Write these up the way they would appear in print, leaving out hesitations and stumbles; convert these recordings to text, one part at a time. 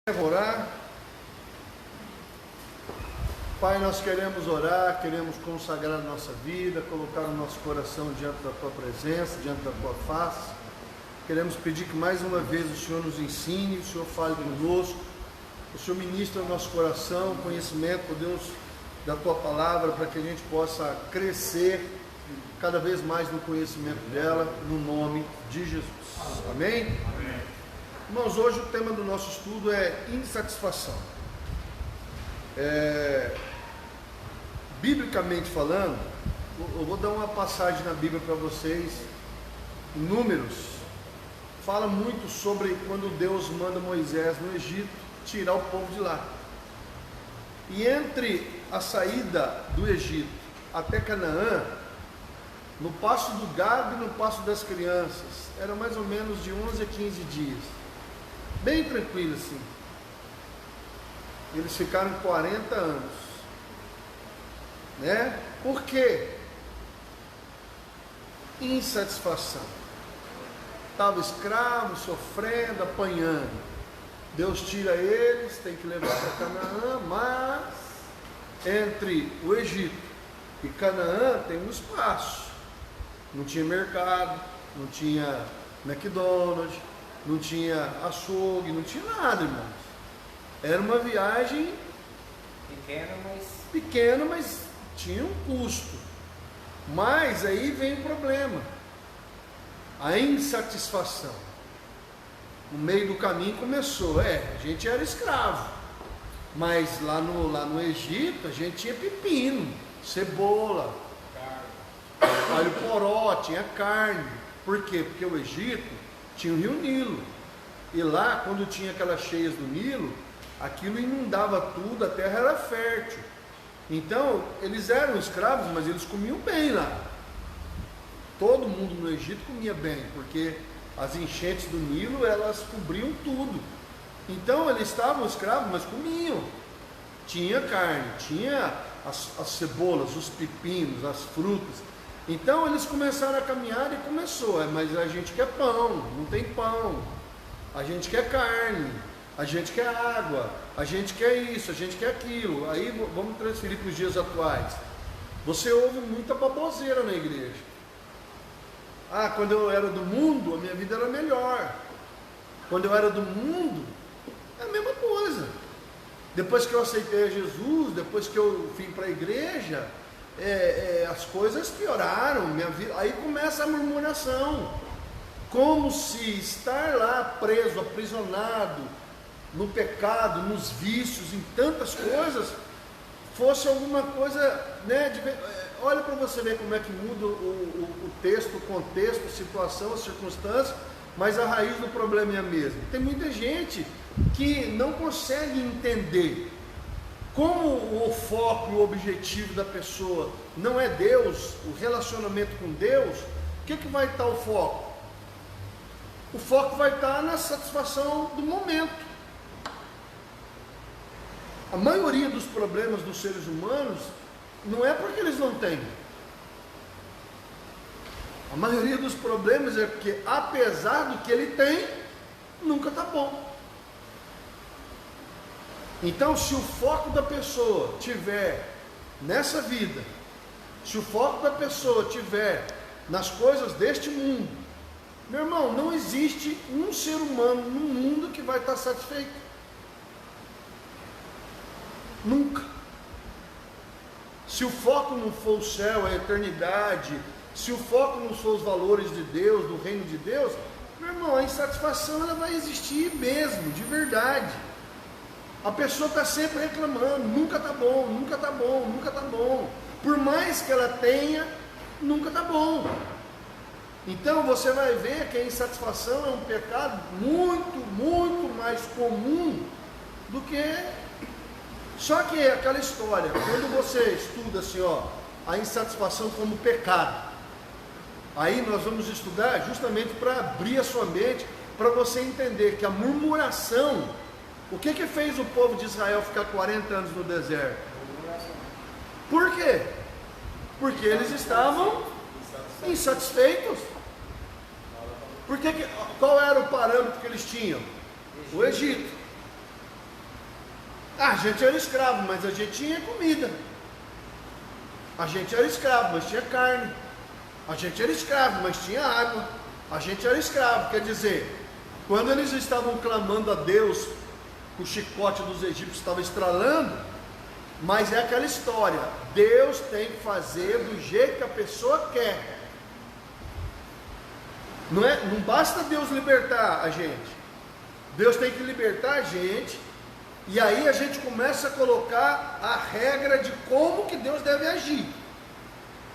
Orar. Pai, nós queremos orar, queremos consagrar a nossa vida, colocar o nosso coração diante da Tua presença, diante da Tua face. Queremos pedir que mais uma vez o Senhor nos ensine, o Senhor fale conosco, o Senhor ministre ao nosso coração conhecimento, ó Deus, da Tua palavra, para que a gente possa crescer cada vez mais no conhecimento dela, no nome de Jesus. Amém? Amém. Irmãos, hoje o tema do nosso estudo é insatisfação. Biblicamente falando, eu vou dar uma passagem na Bíblia para vocês. Em Números, fala muito sobre quando Deus manda Moisés no Egito tirar o povo de lá. E entre a saída do Egito até Canaã, no passo do gado e no passo das crianças, era mais ou menos de 11 a 15 dias. Bem tranquilo assim. Eles ficaram 40 anos, né? Por quê? Insatisfação. Estava escravo, sofrendo, apanhando. Deus tira eles, tem que levar para Canaã, mas entre o Egito e Canaã tem um espaço. Não tinha mercado, não tinha McDonald's, não tinha açougue, não tinha nada, irmãos. Era uma viagem pequena, mas tinha um custo. Mas aí vem o problema, a insatisfação. No meio do caminho começou, a gente era escravo, mas lá no Egito a gente tinha pepino, cebola, alho poró, tinha carne. Por quê? Porque o Egito tinha o rio Nilo, e lá quando tinha aquelas cheias do Nilo, aquilo inundava tudo, a terra era fértil. Então eles eram escravos, mas eles comiam bem lá. Todo mundo no Egito comia bem, porque as enchentes do Nilo, elas cobriam tudo. Então eles estavam escravos, mas comiam. Tinha carne, tinha as cebolas, os pepinos, as frutas. Então eles começaram a caminhar e começou, mas a gente quer pão, não tem pão. A gente quer carne, a gente quer água, a gente quer isso, a gente quer aquilo. Aí vamos transferir para os dias atuais. Você ouve muita baboseira na igreja. Quando eu era do mundo, a minha vida era melhor. Quando eu era do mundo, é a mesma coisa. Depois que eu aceitei a Jesus, depois que eu vim para a igreja, as coisas pioraram, minha vida. Aí começa a murmuração, como se estar lá preso, aprisionado no pecado, nos vícios, em tantas coisas, fosse alguma coisa, né? Olha para você ver como é que muda o texto, o contexto, a situação, a circunstância, mas a raiz do problema é a mesma. Tem muita gente que não consegue entender. Como o foco e o objetivo da pessoa não é Deus, o relacionamento com Deus, o que vai estar o foco? O foco vai estar na satisfação do momento. A maioria dos problemas dos seres humanos não é porque eles não têm. A maioria dos problemas é porque, apesar do que ele tem, nunca está bom. Então, se o foco da pessoa tiver nessa vida, se o foco da pessoa tiver nas coisas deste mundo, meu irmão, não existe um ser humano no mundo que vai estar satisfeito. Nunca. Se o foco não for o céu, a eternidade, se o foco não for os valores de Deus, do reino de Deus, meu irmão, a insatisfação ela vai existir mesmo, de verdade. A pessoa está sempre reclamando, nunca está bom, nunca está bom, nunca está bom. Por mais que ela tenha, nunca está bom. Então você vai ver que a insatisfação é um pecado muito, muito mais comum do que... Só que é aquela história, quando você estuda assim, a insatisfação como pecado, aí nós vamos estudar justamente para abrir a sua mente, para você entender que a murmuração... O que fez o povo de Israel ficar 40 anos no deserto? Por quê? Porque eles estavam insatisfeitos. Qual era o parâmetro que eles tinham? O Egito. A gente era escravo, mas a gente tinha comida. A gente era escravo, mas tinha carne. A gente era escravo, mas tinha água. A gente era escravo, quer dizer, quando eles estavam clamando a Deus, o chicote dos egípcios estava estralando, mas é aquela história, Deus tem que fazer do jeito que a pessoa quer. Não basta Deus libertar a gente. Deus tem que libertar a gente, e aí a gente começa a colocar a regra de como que Deus deve agir.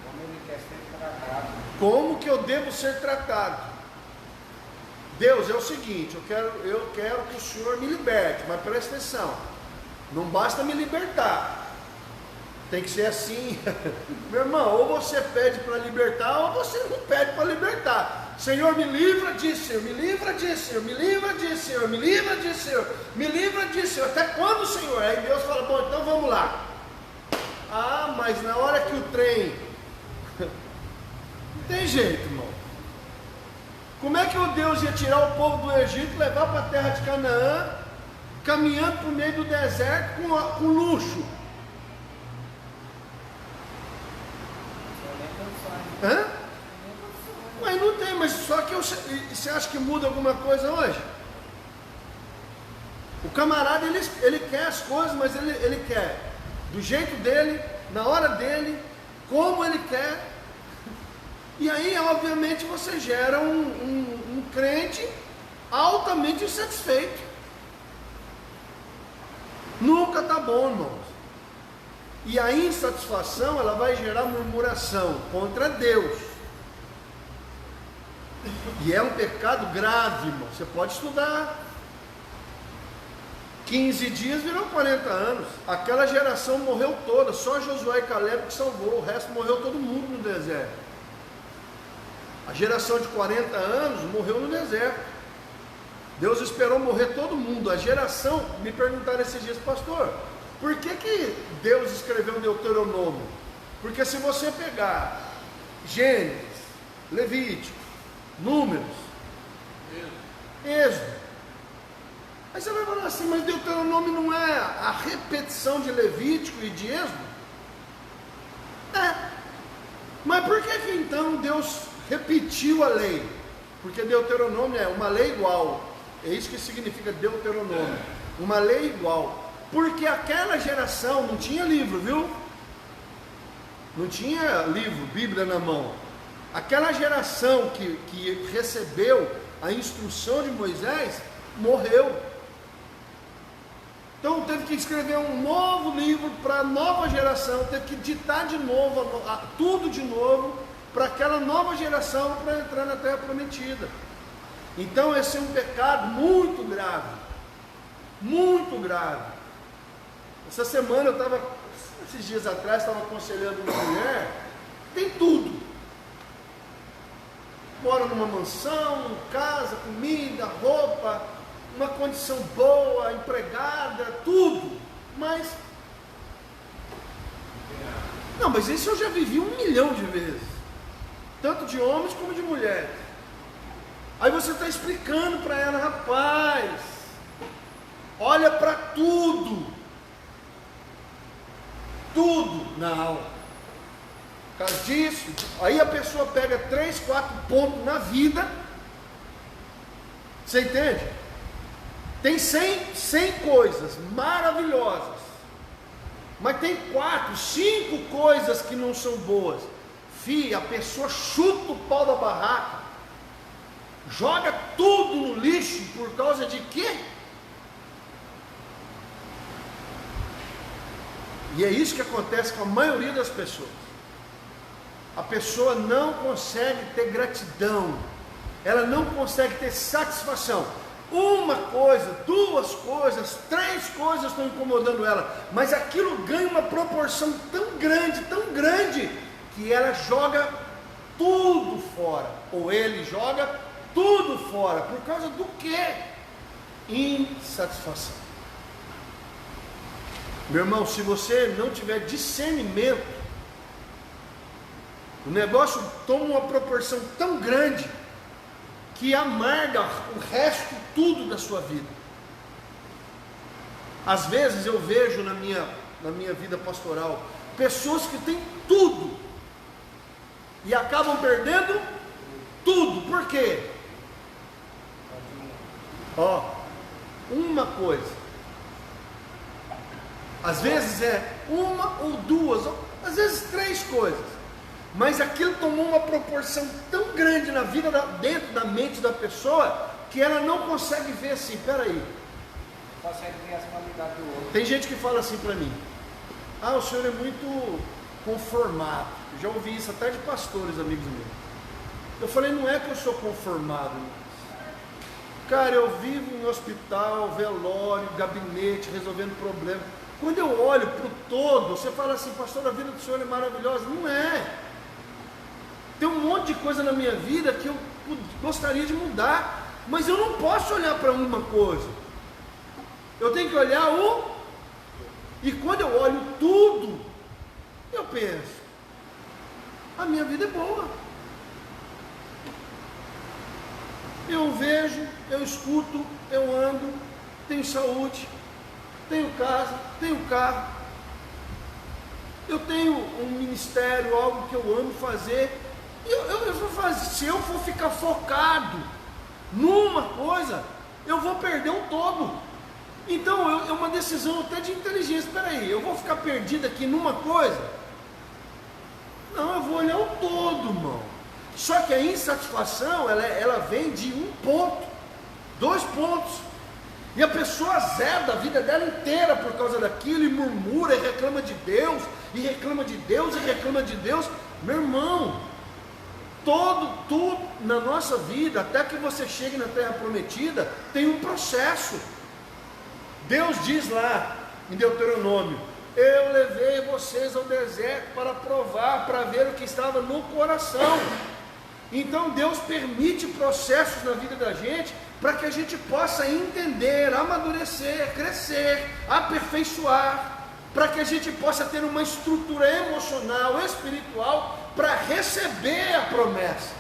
Como ele quer ser tratado. Como que eu devo ser tratado? Deus, é o seguinte, eu quero que o Senhor me liberte, mas presta atenção, não basta me libertar, tem que ser assim, meu irmão, ou você pede para libertar, ou você não pede para libertar. Senhor, me livra disso, Senhor, me livra disso, Senhor, me livra disso, Senhor, me livra disso, Senhor, me livra disso, Senhor, até quando, Senhor? Aí Deus fala, bom, então vamos lá. Ah, mas na hora que o trem, não tem jeito, irmão. Como é que o Deus ia tirar o povo do Egito, levar para a terra de Canaã, caminhando por meio do deserto com luxo? Hã? Mas não tem, mas só que você acha que muda alguma coisa hoje? O camarada, ele quer as coisas, mas ele quer do jeito dele, na hora dele, como ele quer. E aí, obviamente, você gera um crente altamente insatisfeito. Nunca está bom, irmãos. E a insatisfação, ela vai gerar murmuração contra Deus. E é um pecado grave, irmão. Você pode estudar. 15 dias virou 40 anos. Aquela geração morreu toda. Só Josué e Caleb que salvou. O resto morreu todo mundo no deserto. A geração de 40 anos morreu no deserto. Deus esperou morrer todo mundo. A geração, me perguntaram esses dias, pastor, por que Deus escreveu Deuteronômio? Porque se você pegar Gênesis, Levítico, Números, Êxodo, aí você vai falar assim, mas Deuteronômio não é a repetição de Levítico e de Êxodo? É. Mas por que então Deus repetiu a lei? Porque Deuteronômio é uma lei igual. É isso que significa Deuteronômio. Uma lei igual. Porque aquela geração não tinha livro, viu? Não tinha livro, Bíblia na mão. Aquela geração que recebeu a instrução de Moisés, morreu. Então teve que escrever um novo livro para a nova geração, teve que ditar de novo, tudo de novo, para aquela nova geração, para entrar na terra prometida. Então esse é um pecado muito grave, muito grave. Essa semana eu estava, esses dias atrás, estava aconselhando uma mulher, tem tudo, mora numa mansão, casa, comida, roupa, uma condição boa, empregada, tudo, mas não, mas isso eu já vivi 1 milhão de vezes, tanto de homens como de mulheres. Aí você está explicando para ela, rapaz, olha para tudo na aula. Por causa disso, aí a pessoa pega 3, 4 pontos na vida, você entende? Tem 100 coisas maravilhosas, mas tem 4, 5 coisas que não são boas. A pessoa chuta o pau da barraca, joga tudo no lixo por causa de quê? E é isso que acontece com a maioria das pessoas. A pessoa não consegue ter gratidão, ela não consegue ter satisfação. Uma coisa, 2 coisas, 3 coisas estão incomodando ela, mas aquilo ganha uma proporção tão grande, que ela joga tudo fora, ou ele joga tudo fora, por causa do quê? Insatisfação. Meu irmão, se você não tiver discernimento, o negócio toma uma proporção tão grande que amarga o resto tudo da sua vida. Às vezes eu vejo na minha vida pastoral pessoas que têm tudo e acabam perdendo tudo. Por quê? Ó, uma coisa. Às vezes é uma ou duas, ou às vezes 3 coisas. Mas aquilo tomou uma proporção tão grande na vida, dentro da mente da pessoa, que ela não consegue ver assim, peraí. Consegue ver as qualidades do outro. Tem gente que fala assim para mim: ah, o senhor é muito conformado. Eu já ouvi isso até de pastores, amigos meus. Eu falei: não é que eu sou conformado, cara, eu vivo em hospital, velório, gabinete, resolvendo problemas. Quando eu olho para o todo, você fala assim: pastor, a vida do senhor é maravilhosa. Não é. Tem um monte de coisa na minha vida que eu gostaria de mudar, mas eu não posso olhar para uma coisa. Eu tenho que olhar o... E quando eu olho tudo, eu penso: a minha vida é boa. Eu vejo, eu escuto, eu ando, tenho saúde, tenho casa, tenho carro, eu tenho um ministério, algo que eu amo fazer. Eu vou fazer. Se eu for ficar focado numa coisa, eu vou perder o todo. Então é uma decisão até de inteligência. Espera aí, eu vou ficar perdido aqui numa coisa? Não, eu vou olhar o todo, irmão. Só que a insatisfação, ela vem de 1 ponto, 2 pontos. E a pessoa azeda a vida dela inteira por causa daquilo, e murmura, e reclama de Deus, e reclama de Deus, e reclama de Deus. Meu irmão, tudo na nossa vida, até que você chegue na terra prometida, tem um processo. Deus diz lá em Deuteronômio: eu levei vocês ao deserto para provar, para ver o que estava no coração. Então Deus permite processos na vida da gente, para que a gente possa entender, amadurecer, crescer, aperfeiçoar, para que a gente possa ter uma estrutura emocional, espiritual, para receber a promessa.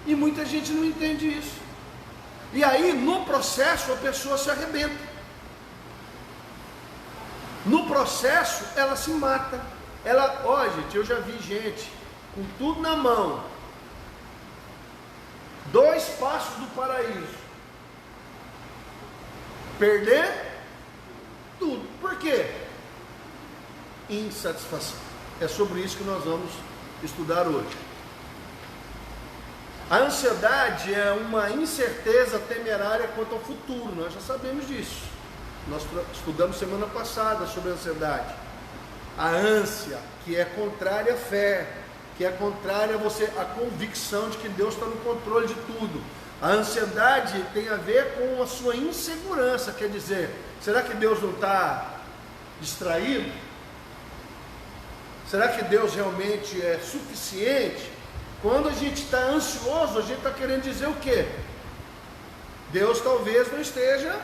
E muita gente não entende isso. E aí, no processo, a pessoa se arrebenta. No processo, ela se mata. Ó, gente, eu já vi gente com tudo na mão, 2 passos do paraíso, perder tudo. Por quê? Insatisfação. É sobre isso que nós vamos estudar hoje. A ansiedade é uma incerteza temerária quanto ao futuro. Nós já sabemos disso. Nós estudamos semana passada sobre a ansiedade. A ânsia, que é contrária à fé, que é contrária a convicção de que Deus está no controle de tudo. A ansiedade tem a ver com a sua insegurança. Quer dizer, será que Deus não está distraído? Será que Deus realmente é suficiente? Quando a gente está ansioso, a gente está querendo dizer o quê? Deus talvez não esteja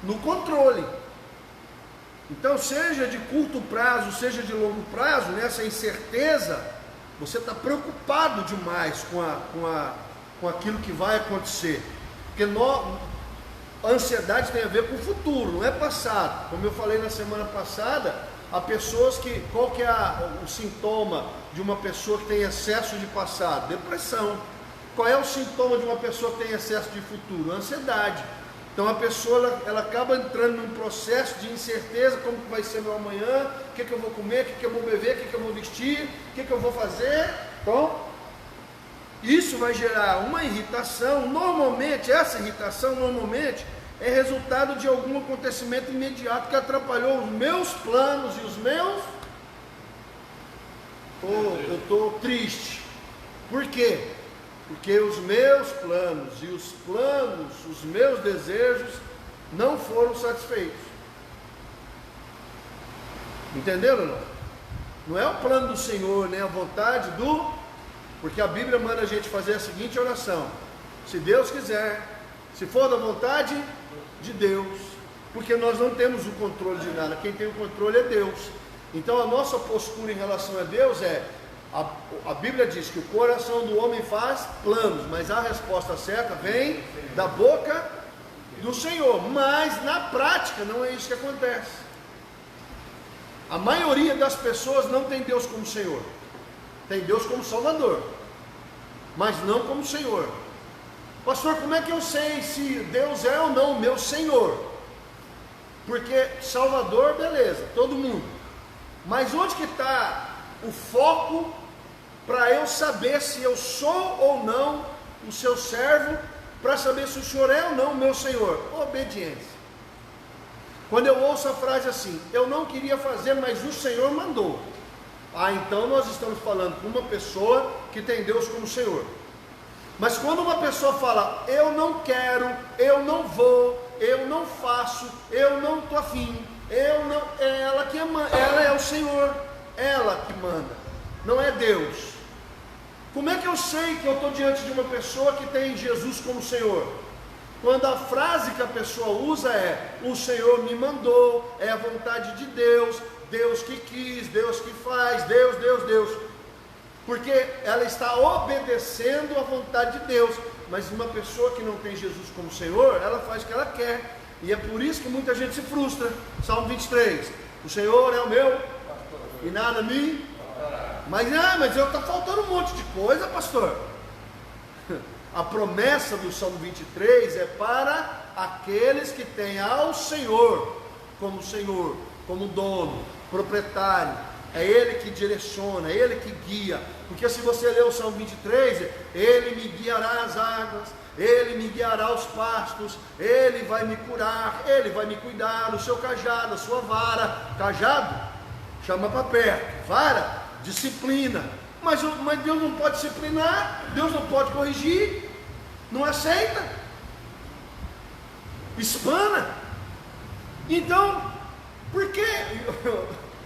no controle. Então, seja de curto prazo, seja de longo prazo, nessa incerteza, você está preocupado demais com aquilo que vai acontecer. Porque a ansiedade tem a ver com o futuro, não é passado. Como eu falei na semana passada, há pessoas que... Qual que é o sintoma de uma pessoa que tem excesso de passado? Depressão. Qual é o sintoma de uma pessoa que tem excesso de futuro? Ansiedade. Então a pessoa ela acaba entrando num processo de incerteza: como que vai ser meu amanhã, o que eu vou comer, o que eu vou beber, o que eu vou vestir, o que eu vou fazer. Então, isso vai gerar uma irritação. Normalmente, essa irritação é resultado de algum acontecimento imediato que atrapalhou os meus planos e os meus... eu estou triste. Por quê? Porque os meus planos e os meus desejos não foram satisfeitos. Entenderam ou não? Não é o plano do Senhor, nem a vontade do... Porque a Bíblia manda a gente fazer a seguinte oração: se Deus quiser, se for da vontade de Deus. Porque nós não temos o controle de nada, quem tem o controle é Deus. Então a nossa postura em relação a Deus é... A Bíblia diz que o coração do homem faz planos, mas a resposta certa vem da boca do Senhor, mas na prática não é isso que acontece. A maioria das pessoas não tem Deus como Senhor, tem Deus como Salvador, mas não como Senhor. Pastor, como é que eu sei se Deus é ou não meu Senhor? Porque Salvador, beleza, todo mundo, mas onde que está o foco para eu saber se eu sou ou não o seu servo, para saber se o Senhor é ou não o meu Senhor? Obediência. Quando eu ouço a frase assim, eu não queria fazer, mas o Senhor mandou. Então nós estamos falando com uma pessoa que tem Deus como Senhor. Mas quando uma pessoa fala, eu não quero, eu não vou, eu não faço, eu não estou afim, eu não, é ela que ela é o Senhor, ela que manda, não é Deus. Como é que eu sei que eu estou diante de uma pessoa que tem Jesus como Senhor? Quando a frase que a pessoa usa é, o Senhor me mandou, é a vontade de Deus, Deus que quis, Deus que faz, Deus, Deus, Deus. Porque ela está obedecendo a vontade de Deus. Mas uma pessoa que não tem Jesus como Senhor, ela faz o que ela quer. E é por isso que muita gente se frustra. Salmo 23, o Senhor é o meu e nada me... Mas está faltando um monte de coisa, pastor. A promessa do Salmo 23 é para aqueles que têm ao Senhor, como dono, proprietário. É Ele que direciona, é Ele que guia. Porque se você ler o Salmo 23, Ele me guiará às águas, Ele me guiará aos pastos, Ele vai me curar, Ele vai me cuidar, o seu cajado, a sua vara. Cajado, chama para perto, vara, disciplina. Mas Deus não pode disciplinar, Deus não pode corrigir, não aceita, espana. Então, por que,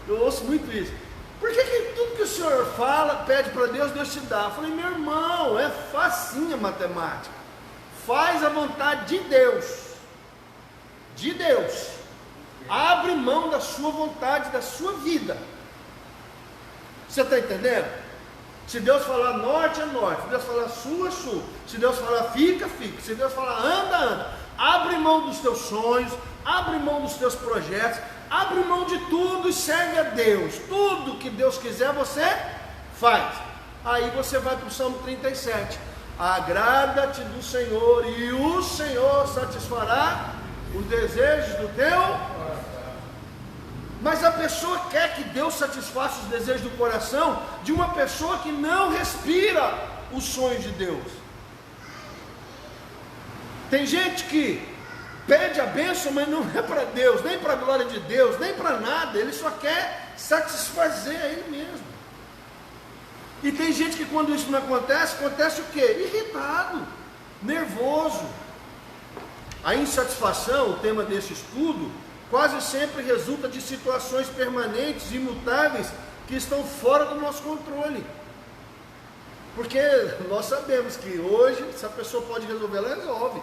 eu ouço muito isso, por que tudo que o Senhor fala, pede para Deus, Deus te dá? Eu falei, meu irmão, é facinha a matemática, faz a vontade de Deus, abre mão da sua vontade, da sua vida. Você está entendendo? Se Deus falar norte, é norte. Se Deus falar sul, é sul. Se Deus falar fica, fica. Se Deus falar anda, anda. Abre mão dos teus sonhos, abre mão dos teus projetos, abre mão de tudo e serve a Deus. Tudo que Deus quiser, você faz. Aí você vai para o Salmo 37. Agrada-te do Senhor e o Senhor satisfará os desejos do teu. Mas a pessoa quer que Deus satisfaça os desejos do coração de uma pessoa que não respira os sonhos de Deus. Tem gente que pede a bênção, mas não é para Deus, nem para a glória de Deus, nem para nada. Ele só quer satisfazer a ele mesmo. E tem gente que quando isso não acontece, acontece o quê? Irritado, nervoso. A insatisfação, o tema desse estudo, quase sempre resulta de situações permanentes, imutáveis, que estão fora do nosso controle. Porque nós sabemos que hoje, se a pessoa pode resolver, ela resolve.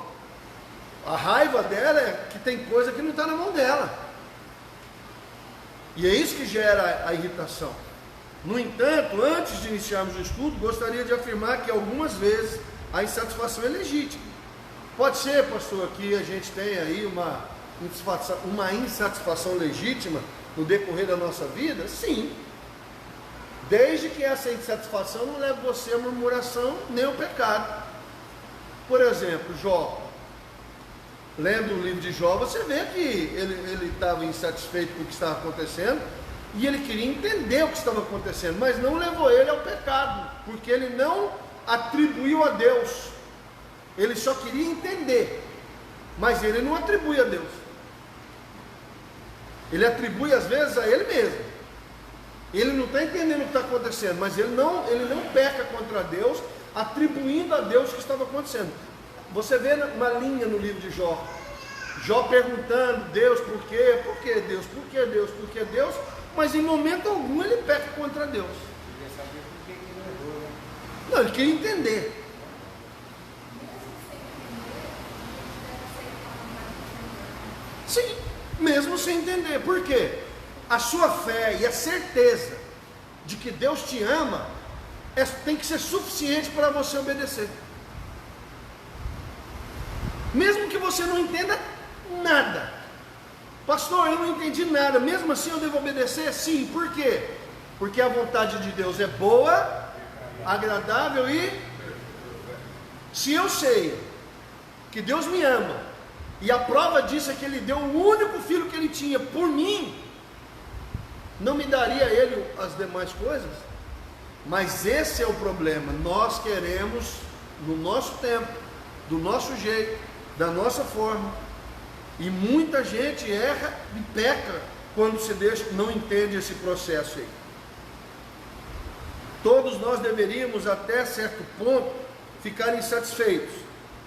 A raiva dela é que tem coisa que não está na mão dela. E é isso que gera a irritação. No entanto, antes de iniciarmos o estudo, gostaria de afirmar que algumas vezes a insatisfação é legítima. Pode ser, pastor, que a gente tenha aí uma insatisfação legítima no decorrer da nossa vida? Sim, desde que essa insatisfação não leve você à murmuração nem ao pecado. Por exemplo, Jó, lendo o livro de Jó, você vê que ele estava insatisfeito com o que estava acontecendo e ele queria entender o que estava acontecendo, mas não levou ele ao pecado, porque ele não atribuiu a Deus, ele só queria entender, mas ele não atribui a Deus. Ele atribui às vezes a ele mesmo. Ele não está entendendo o que está acontecendo, mas ele não peca contra Deus, atribuindo a Deus o que estava acontecendo. Você vê uma linha no livro de Jó, Jó perguntando, Deus, por quê? Por que Deus? Por que Deus? Por que Deus? Mas em momento algum ele peca contra Deus. Queria saber por que ele não errou, né? Não, ele queria entender. Sim, mesmo sem entender. Por quê? A sua fé e a certeza de que Deus te ama tem que ser suficiente para você obedecer. Mesmo que você não entenda nada. Pastor, eu não entendi nada, mesmo assim eu devo obedecer? Sim, por quê? Porque a vontade de Deus é boa, agradável e... Se eu sei que Deus me ama, e a prova disso é que Ele deu o único filho que Ele tinha por mim, não me daria Ele as demais coisas? Mas esse é o problema, nós queremos, no nosso tempo, do nosso jeito, da nossa forma, e muita gente erra e peca quando se deixa, não entende esse processo aí. Todos nós deveríamos, até certo ponto, ficar insatisfeitos.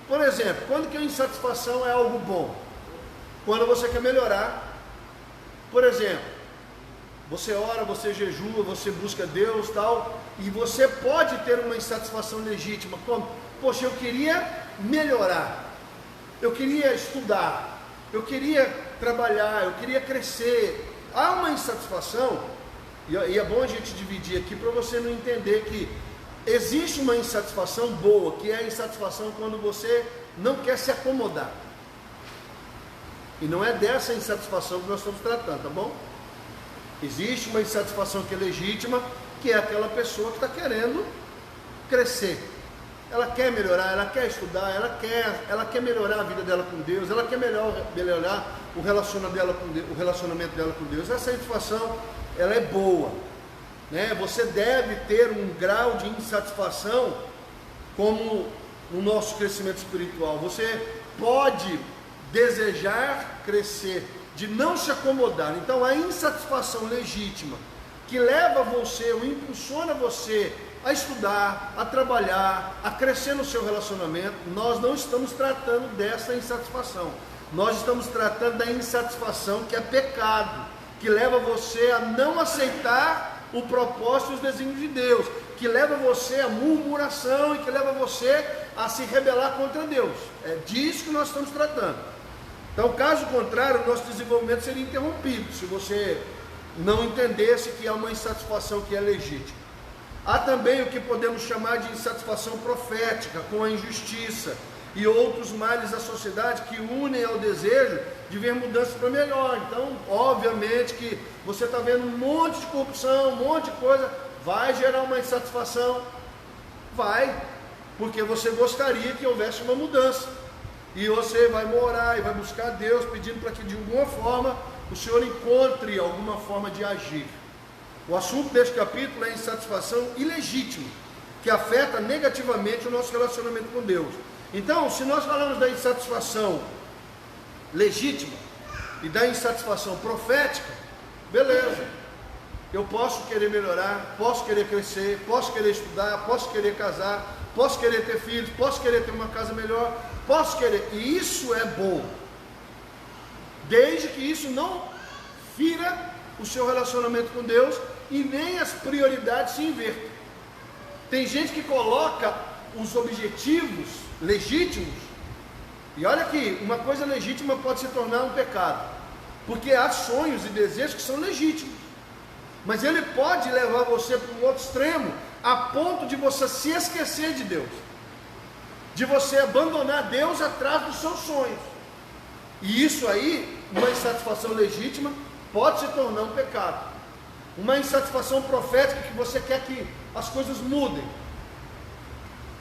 Por exemplo, quando que a insatisfação é algo bom? Quando você quer melhorar. Por exemplo, você ora, você jejua, você busca Deus, tal, e você pode ter uma insatisfação legítima, como, poxa, eu queria melhorar, eu queria estudar, eu queria trabalhar, eu queria crescer. Há uma insatisfação, e é bom a gente dividir aqui para você não entender que existe uma insatisfação boa, que é a insatisfação quando você não quer se acomodar. E não é dessa insatisfação que nós estamos tratando, tá bom? Existe uma insatisfação que é legítima, que é aquela pessoa que está querendo crescer. Ela quer melhorar, ela quer estudar, ela quer melhorar a vida dela com Deus, ela quer melhorar o relacionamento dela com Deus. Essa satisfação, ela é boa, né? Você deve ter um grau de insatisfação como no nosso crescimento espiritual. Você pode desejar crescer, de não se acomodar. Então a insatisfação legítima que leva você, ou impulsiona você a estudar, a trabalhar, a crescer no seu relacionamento, nós não estamos tratando dessa insatisfação. Nós estamos tratando da insatisfação que é pecado, que leva você a não aceitar o propósito e os desígnios de Deus, que leva você à murmuração e que leva você a se rebelar contra Deus. É disso que nós estamos tratando. Então, caso contrário, o nosso desenvolvimento seria interrompido, se você não entendesse que há uma insatisfação que é legítima. Há também o que podemos chamar de insatisfação profética, com a injustiça e outros males da sociedade que unem ao desejo de ver mudanças para melhor. Então, obviamente que você está vendo um monte de corrupção, um monte de coisa, vai gerar uma insatisfação? Vai, porque você gostaria que houvesse uma mudança. E você vai morar e vai buscar Deus, pedindo para que de alguma forma o Senhor encontre alguma forma de agir. O assunto deste capítulo é a insatisfação ilegítima, que afeta negativamente o nosso relacionamento com Deus. Então, se nós falamos da insatisfação legítima e da insatisfação profética, beleza. Eu posso querer melhorar, posso querer crescer, posso querer estudar, posso querer casar, posso querer ter filhos, posso querer ter uma casa melhor, posso querer, e isso é bom, desde que isso não fira o seu relacionamento com Deus e nem as prioridades se invertam. Tem gente que coloca os objetivos legítimos, e olha aqui, uma coisa legítima pode se tornar um pecado, porque há sonhos e desejos que são legítimos, mas ele pode levar você para um outro extremo, a ponto de você se esquecer de Deus, de você abandonar Deus atrás dos seus sonhos. E isso aí, uma insatisfação legítima, pode se tornar um pecado. Uma insatisfação profética que você quer que as coisas mudem,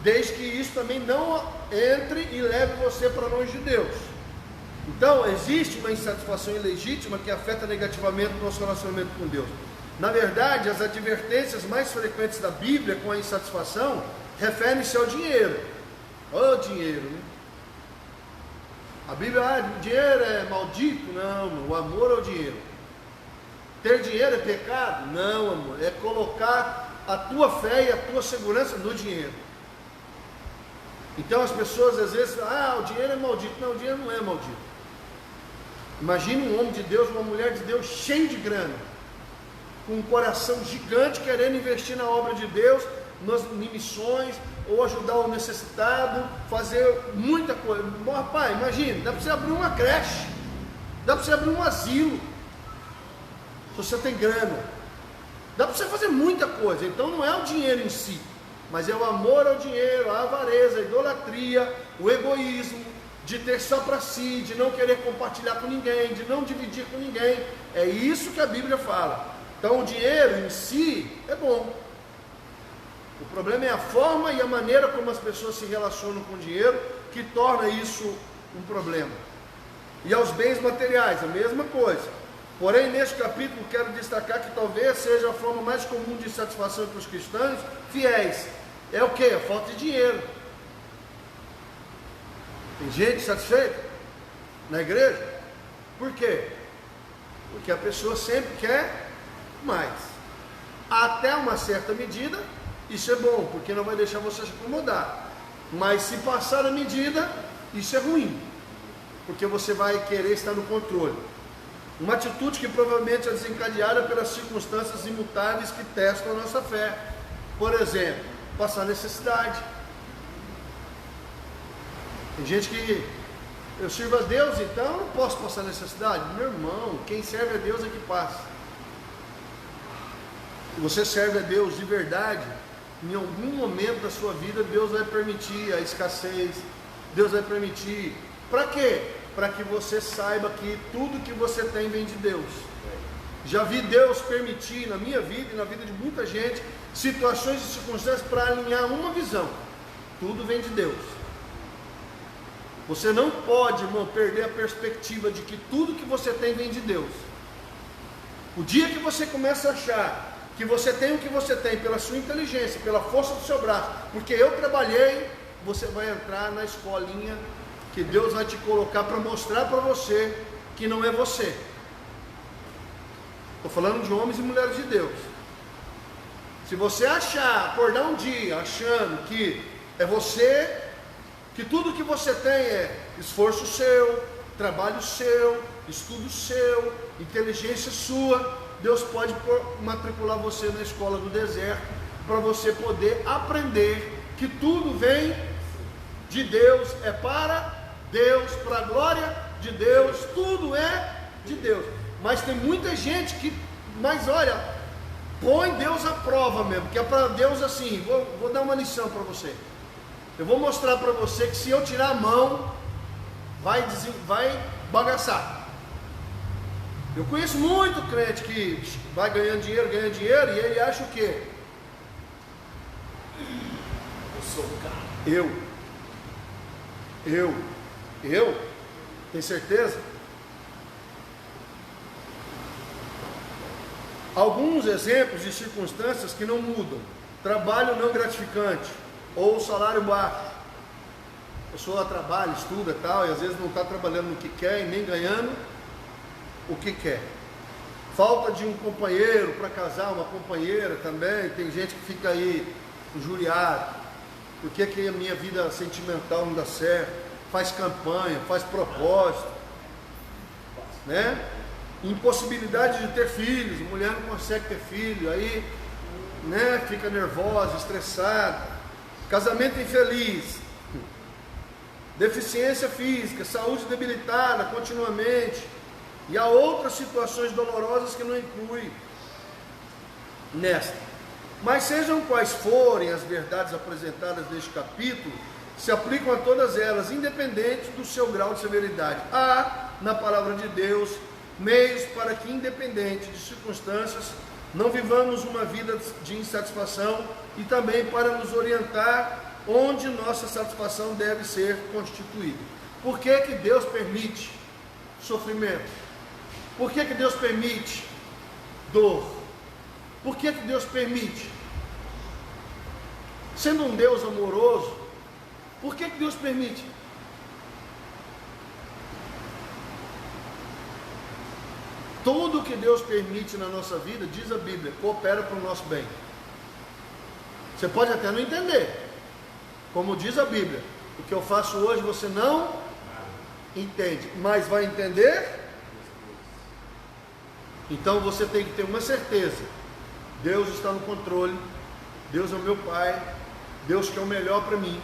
desde que isso também não entre e leve você para longe de Deus. Então, existe uma insatisfação ilegítima que afeta negativamente o nosso relacionamento com Deus. Na verdade, as advertências mais frequentes da Bíblia com a insatisfação referem-se ao dinheiro. Ô dinheiro, né? A Bíblia, o dinheiro é maldito? Não, o amor ao dinheiro. Ter dinheiro é pecado? Não, amor, é colocar a tua fé e a tua segurança no dinheiro. Então as pessoas às vezes falam, o dinheiro é maldito. Não, o dinheiro não é maldito. Imagine um homem de Deus, uma mulher de Deus cheio de grana, com um coração gigante, querendo investir na obra de Deus, em missões, ou ajudar o necessitado, fazer muita coisa. Bom, rapaz, imagine, dá para você abrir uma creche, dá para você abrir um asilo, se você tem grana, dá para você fazer muita coisa. Então não é o dinheiro em si, mas é o amor ao dinheiro, a avareza, a idolatria, o egoísmo, de ter só para si, de não querer compartilhar com ninguém, de não dividir com ninguém. É isso que a Bíblia fala. Então o dinheiro em si é bom. O problema é a forma e a maneira como as pessoas se relacionam com o dinheiro que torna isso um problema. E aos bens materiais, a mesma coisa. Porém, neste capítulo, quero destacar que talvez seja a forma mais comum de satisfação para os cristãos fiéis. É o que? A falta de dinheiro. Tem gente satisfeita na igreja? Por quê? Porque a pessoa sempre quer mais. Até uma certa medida, isso é bom, porque não vai deixar você se acomodar. Mas se passar a medida, isso é ruim, porque você vai querer estar no controle. Uma atitude que provavelmente é desencadeada pelas circunstâncias imutáveis que testam a nossa fé. Por exemplo, passar necessidade. Tem gente que, eu sirvo a Deus, então eu não posso passar necessidade. Meu irmão, quem serve a Deus é que passa. Se você serve a Deus de verdade, em algum momento da sua vida, Deus vai permitir a escassez. Deus vai permitir. Para quê? Para que você saiba que tudo que você tem vem de Deus. Já vi Deus permitir na minha vida e na vida de muita gente situações e circunstâncias para alinhar uma visão. Tudo vem de Deus. Você não pode, irmão, perder a perspectiva de que tudo que você tem vem de Deus. O dia que você começa a achar que você tem o que você tem pela sua inteligência, pela força do seu braço, porque eu trabalhei, você vai entrar na escolinha que Deus vai te colocar para mostrar para você que não é você. Estou falando de homens e mulheres de Deus. Se você acordar um dia achando que é você, que tudo que você tem é esforço seu, trabalho seu, estudo seu, inteligência sua, Deus pode matricular você na escola do deserto para você poder aprender que tudo vem de Deus, é para Deus, para a glória de Deus, tudo é de Deus. Mas tem muita gente que, mas olha, põe Deus à prova mesmo, que é para Deus assim, vou dar uma lição para você. Eu vou mostrar para você que se eu tirar a mão, vai bagaçar. Eu conheço muito crente que vai ganhando dinheiro, e ele acha o quê? Eu sou o cara. Eu? Tem certeza? Alguns exemplos de circunstâncias que não mudam: trabalho não gratificante ou salário baixo. A pessoa trabalha, estuda tal, e às vezes não está trabalhando no que quer e nem ganhando o que quer. Falta de um companheiro para casar, uma companheira também. Tem gente que fica aí injuriado. Por que a minha vida sentimental não dá certo? Faz campanha, faz propósito, né? Impossibilidade de ter filhos, mulher não consegue ter filho, aí, né, fica nervosa, estressada. Casamento infeliz, deficiência física, saúde debilitada continuamente, e há outras situações dolorosas que não incluem nesta. Mas sejam quais forem as verdades apresentadas neste capítulo, se aplicam a todas elas, independente do seu grau de severidade. Há, na palavra de Deus, meios para que, independente de circunstâncias, não vivamos uma vida de insatisfação, e também para nos orientar onde nossa satisfação deve ser constituída. Por que Deus permite sofrimento? Por que Deus permite dor? Por que Deus permite? Sendo um Deus amoroso, por que Deus permite? Tudo que Deus permite na nossa vida, diz a Bíblia, coopera para o nosso bem. Você pode até não entender, como diz a Bíblia, o que eu faço hoje você não entende, mas vai entender. Então você tem que ter uma certeza: Deus está no controle, Deus é o meu Pai, Deus quer o melhor para mim,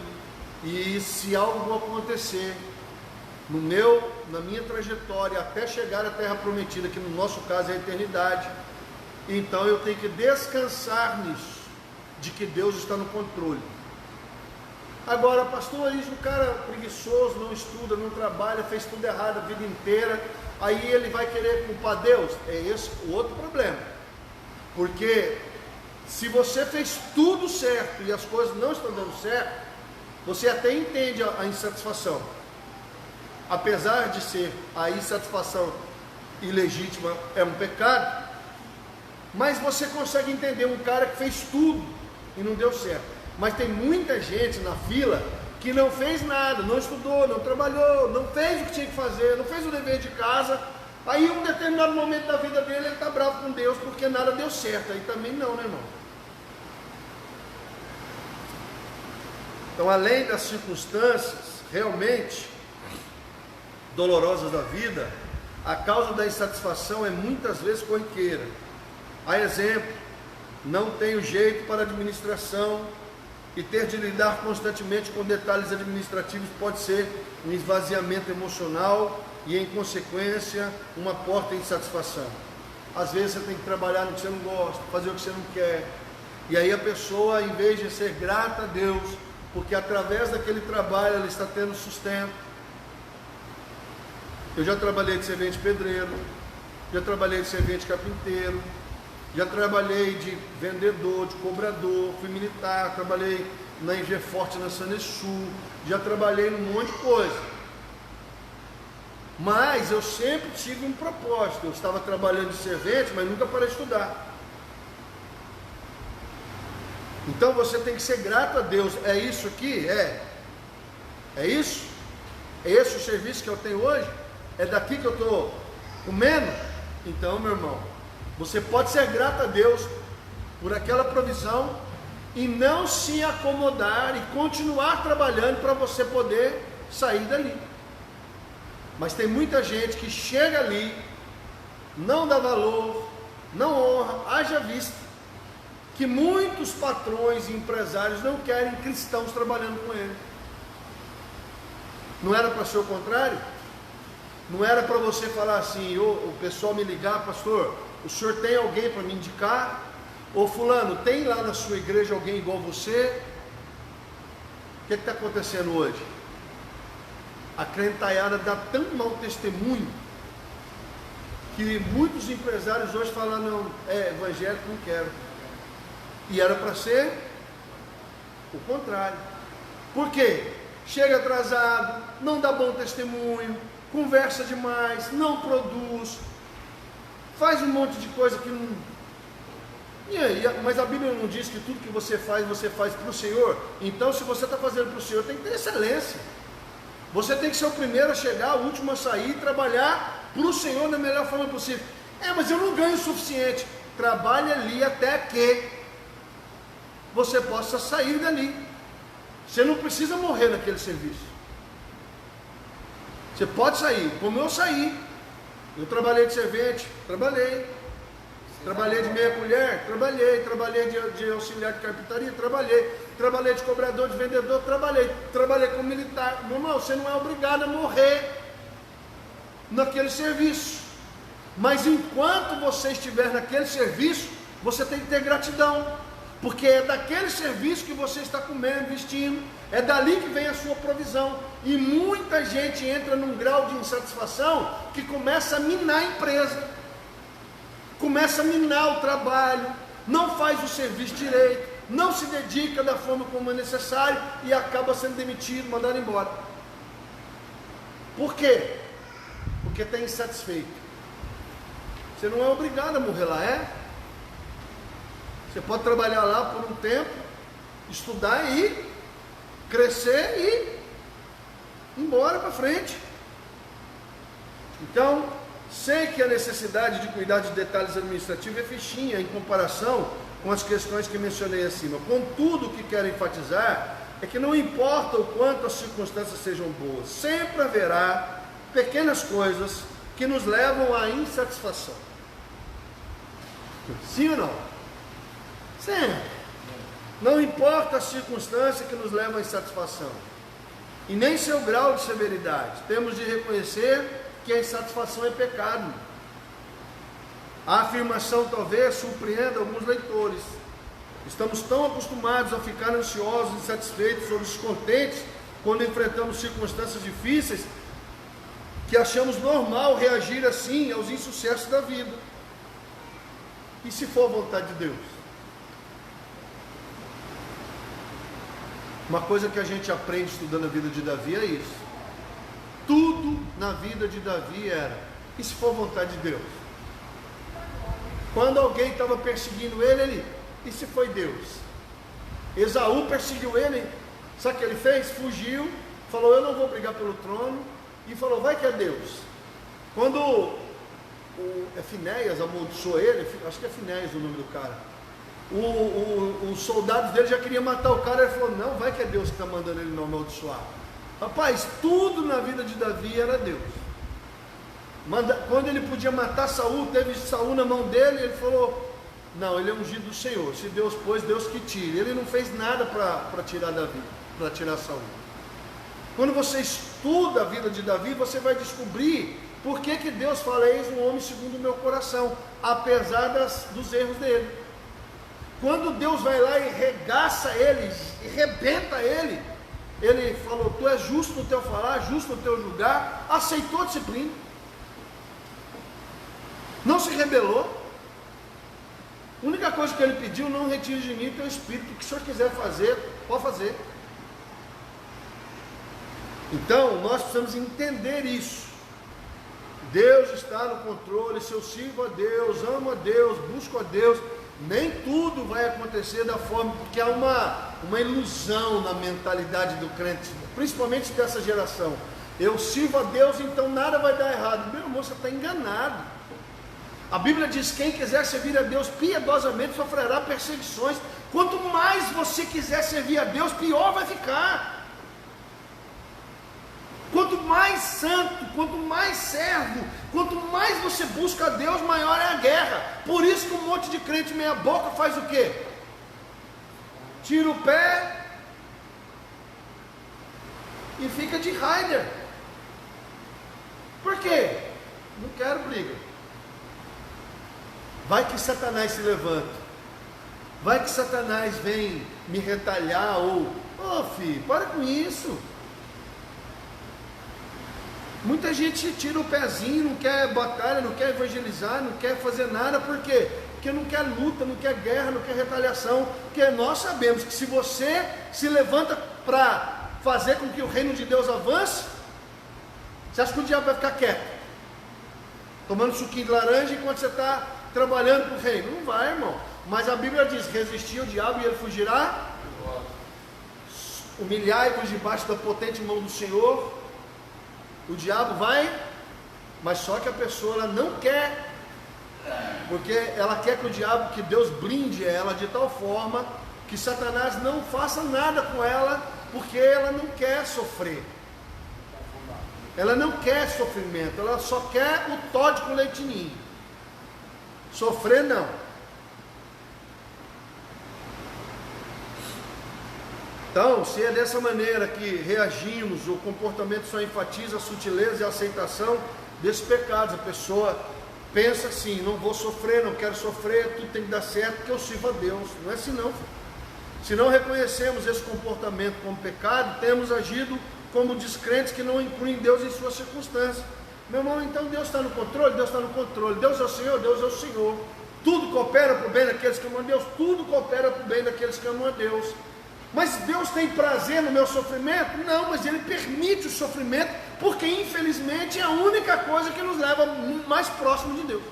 e se algo acontecer na minha trajetória até chegar à terra prometida, que no nosso caso é a eternidade, então eu tenho que descansar nisso, de que Deus está no controle. Agora, pastor, isso o cara preguiçoso, não estuda, não trabalha, fez tudo errado a vida inteira, aí ele vai querer culpar Deus? É esse o outro problema. Porque se você fez tudo certo e as coisas não estão dando certo, você até entende a insatisfação. Apesar de ser a insatisfação ilegítima, é um pecado, mas você consegue entender um cara que fez tudo e não deu certo. Mas tem muita gente na fila que não fez nada, não estudou, não trabalhou, não fez o que tinha que fazer, não fez o dever de casa. Aí em um determinado momento da vida dele, ele está bravo com Deus porque nada deu certo. Aí também não, né, irmão? Então, além das circunstâncias realmente dolorosas da vida, a causa da insatisfação é muitas vezes corriqueira. A exemplo, não tenho jeito para administração, e ter de lidar constantemente com detalhes administrativos pode ser um esvaziamento emocional e, em consequência, uma porta de insatisfação. Às vezes você tem que trabalhar no que você não gosta, fazer o que você não quer, e aí a pessoa, em vez de ser grata a Deus, porque através daquele trabalho ela está tendo sustento. Eu já trabalhei de servente pedreiro, já trabalhei de servente carpinteiro, já trabalhei de vendedor, de cobrador, fui militar, trabalhei na Engeforte, na Sanesul, já trabalhei num monte de coisa. Mas eu sempre tive um propósito. Eu estava trabalhando de servente, mas nunca parei de estudar. Então você tem que ser grato a Deus. É isso aqui? É isso? É esse o serviço que eu tenho hoje? É daqui que eu estou comendo? Então, meu irmão, você pode ser grato a Deus por aquela provisão e não se acomodar e continuar trabalhando para você poder sair dali. Mas tem muita gente que chega ali, não dá valor, não honra, haja vista que muitos patrões e empresários não querem cristãos trabalhando com ele. Não era para ser o contrário? Não era para você falar assim, o pessoal me ligar, pastor, o senhor tem alguém para me indicar? Ô fulano, tem lá na sua igreja alguém igual você? O que está acontecendo hoje? A crentaiada dá tão mau testemunho que muitos empresários hoje falam, não, evangélico, não quero. E era para ser o contrário. Por quê? Chega atrasado, não dá bom testemunho, conversa demais, não produz, faz um monte de coisa que não... E aí, mas a Bíblia não diz que tudo que você faz para o Senhor? Então, se você está fazendo para o Senhor, tem que ter excelência. Você tem que ser o primeiro a chegar, o último a sair, trabalhar para o Senhor da melhor forma possível. Mas eu não ganho o suficiente. Trabalhe ali até que você possa sair dali. Você não precisa morrer naquele serviço. Você pode sair, como eu saí. Eu trabalhei de servente, trabalhei de meia colher, trabalhei de auxiliar de carpintaria, trabalhei de cobrador, de vendedor, trabalhei como militar. Meu irmão, você não é obrigado a morrer naquele serviço, mas enquanto você estiver naquele serviço, você tem que ter gratidão, porque é daquele serviço que você está comendo, vestindo, é dali que vem a sua provisão. E muita gente entra num grau de insatisfação que começa a minar a empresa, começa a minar o trabalho, não faz o serviço direito, não se dedica da forma como é necessário e acaba sendo demitido, mandado embora. Por quê? Porque está insatisfeito. Você não é obrigado a morrer lá, é? Você pode trabalhar lá por um tempo, estudar e crescer e ir embora para frente. Então, sei que a necessidade de cuidar de detalhes administrativos é fichinha em comparação com as questões que mencionei acima. Contudo, o que quero enfatizar é que não importa o quanto as circunstâncias sejam boas, sempre haverá pequenas coisas que nos levam à insatisfação. Sim ou não? Sempre. Não importa a circunstância que nos leva à insatisfação, e nem seu grau de severidade, temos de reconhecer que a insatisfação é pecado. A afirmação talvez surpreenda alguns leitores, Estamos tão acostumados a ficar ansiosos, insatisfeitos ou descontentes quando enfrentamos circunstâncias difíceis, que achamos normal reagir assim aos insucessos da vida. E se for a vontade de Deus? Uma coisa que a gente aprende estudando a vida de Davi é isso. Tudo na vida de Davi era: e se for a vontade de Deus? Quando alguém estava perseguindo ele, e se foi Deus? Esaú perseguiu ele, sabe o que ele fez? Fugiu, falou: eu não vou brigar pelo trono, e falou: vai que é Deus. Quando o Finéias amaldiçoou ele, acho que é Finéias o nome do cara, os soldados dele já queriam matar o cara, ele falou: não, vai que é Deus que está mandando ele não amaldiçoar. Rapaz, tudo na vida de Davi era Deus. Quando ele podia matar Saul, teve Saul na mão dele, ele falou: não, ele é ungido do Senhor, se Deus pôs, Deus que tire. Ele não fez nada para tirar Davi, para tirar Saul. Quando você estuda a vida de Davi, você vai descobrir por que Deus fala: eis um homem segundo o meu coração, apesar dos erros dele. Quando Deus vai lá e regaça ele, e rebenta ele, ele falou: tu és justo no teu falar, justo no teu julgar, aceitou a disciplina, não se rebelou. A única coisa que ele pediu: não retire de mim o teu espírito, o que o Senhor quiser fazer, pode fazer. Então nós precisamos entender isso. Deus está no controle. Se eu sirvo a Deus, amo a Deus, busco a Deus, nem tudo vai acontecer da forma, porque há uma ilusão na mentalidade do crente, principalmente dessa geração. Eu sirvo a Deus, então nada vai dar errado. Meu irmão, você está enganado. A Bíblia diz: quem quiser servir a Deus piedosamente sofrerá perseguições. Quanto mais você quiser servir a Deus, pior vai ficar. Quanto mais santo, quanto mais servo, quanto mais você busca a Deus, maior é a guerra. Por isso que um monte de crente meia boca faz o quê? Tira o pé e fica de raider. Por quê? Não quero briga. Vai que Satanás se levanta, vai que Satanás vem me retalhar, ou, filho, para com isso. Muita gente tira o pezinho, não quer batalha, não quer evangelizar, não quer fazer nada. Por quê? Porque não quer luta, não quer guerra, não quer retaliação. Porque nós sabemos que se você se levanta para fazer com que o reino de Deus avance, você acha que o diabo vai ficar quieto, tomando suquinho de laranja enquanto você está trabalhando para o reino? Não vai, irmão. Mas a Bíblia diz: resistir ao diabo e ele fugirá. Humilhai-vos debaixo da potente mão do Senhor. O diabo vai, mas só que a pessoa ela não quer, porque ela quer que o diabo, que Deus blinde ela de tal forma que Satanás não faça nada com ela, porque ela não quer sofrer. Ela não quer sofrimento, ela só quer o Toddy com leitinho. Sofrer não. Então, se é dessa maneira que reagimos, o comportamento só enfatiza a sutileza e a aceitação desses pecados. A pessoa pensa assim: não vou sofrer, não quero sofrer, tudo tem que dar certo porque eu sirvo a Deus. Não é assim não. Se não reconhecemos esse comportamento como pecado, temos agido como descrentes que não incluem Deus em suas circunstâncias. Meu irmão, então Deus está no controle? Deus está no controle. Deus é o Senhor? Deus é o Senhor. Tudo coopera para o bem daqueles que amam a Deus? Tudo coopera para o bem daqueles que amam a Deus. Mas Deus tem prazer no meu sofrimento? Não, mas Ele permite o sofrimento, porque infelizmente é a única coisa que nos leva mais próximo de Deus.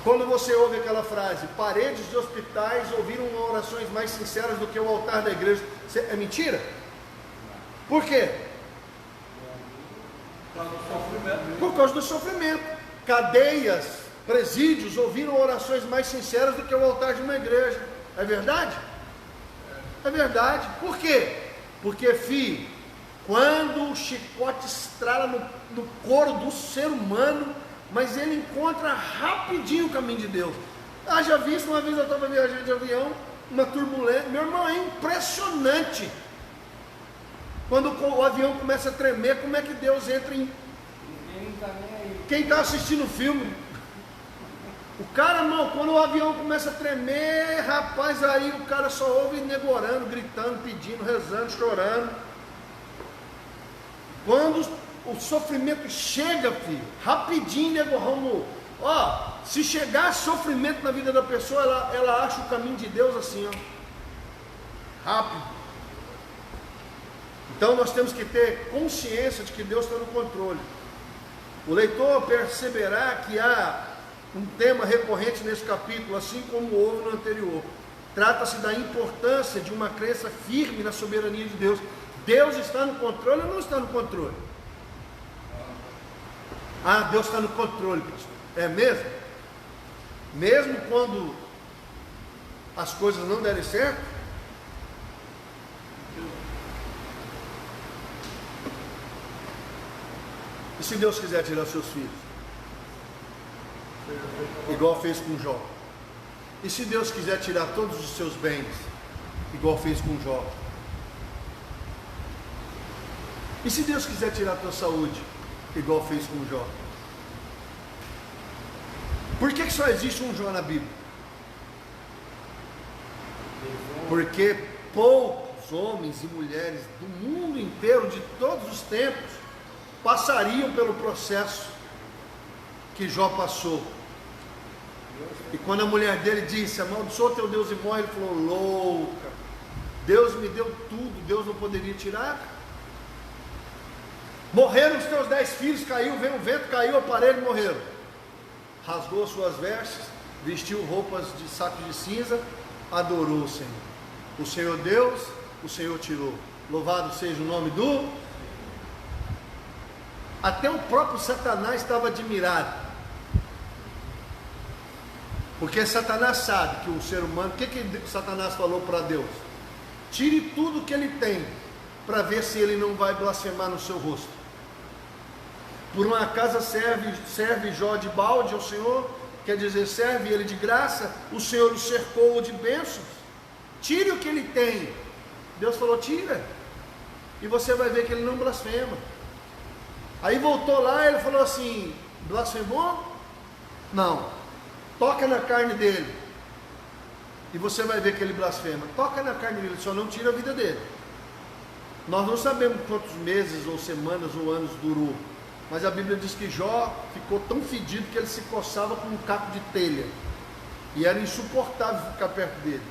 Quando você ouve aquela frase: paredes de hospitais ouviram orações mais sinceras do que o altar da igreja, é mentira? Por quê? Por causa do sofrimento. Cadeias, presídios ouviram orações mais sinceras do que o altar de uma igreja. É verdade? É verdade. Por quê? Porque, filho, quando o chicote estrala no couro do ser humano, mas ele encontra rapidinho o caminho de Deus. Já visto, uma vez eu estava viajando de avião, uma turbulência, meu irmão, é impressionante. Quando o avião começa a tremer, como é que Deus entra em... Quem está assistindo o filme O cara, irmão, quando o avião começa a tremer, rapaz, aí o cara só ouve negorando, gritando, pedindo, rezando, chorando. Quando o sofrimento chega, filho, rapidinho, nego Romulo, ó, se chegar sofrimento na vida da pessoa, ela acha o caminho de Deus assim, ó, rápido. Então nós temos que ter consciência de que Deus está no controle. O leitor perceberá que há um tema recorrente nesse capítulo, assim como houve no anterior. Trata-se da importância de uma crença firme na soberania de Deus. Deus está no controle ou não está no controle? Ah, Deus está no controle, pastor. É mesmo? Mesmo quando as coisas não derem certo? E se Deus quiser tirar seus filhos? Igual fez com Jó. E se Deus quiser tirar todos os seus bens? Igual fez com Jó. E se Deus quiser tirar a tua saúde? Igual fez com Jó. Por que só existe um Jó na Bíblia? Porque poucos homens e mulheres do mundo inteiro, de todos os tempos, passariam pelo processo que Jó passou. E quando a mulher dele disse, amaldiçoa teu Deus e morre, ele falou, louca, Deus me deu tudo, Deus não poderia tirar? Morreram os teus 10 filhos, caiu, veio o vento, caiu o aparelho e morreram. Rasgou suas vestes, vestiu roupas de saco de cinza, adorou o Senhor. O Senhor Deus, o Senhor tirou. Louvado seja o nome do... Até o próprio Satanás estava admirado. Porque Satanás sabe que o ser humano... O que Satanás falou para Deus? Tire tudo que ele tem, para ver se ele não vai blasfemar no seu rosto. Por uma acaso serve Jó de balde ao Senhor, quer dizer, serve ele de graça, o Senhor o cercou de bênçãos, tire o que ele tem. Deus falou, tira, e você vai ver que ele não blasfema. Aí voltou lá, ele falou assim, blasfemou? Não, toca na carne dele, e você vai ver que ele blasfema. Toca na carne dele, só não tira a vida dele. Nós não sabemos quantos meses, ou semanas, ou anos durou, mas a Bíblia diz que Jó ficou tão fedido que ele se coçava com um caco de telha, e era insuportável ficar perto dele.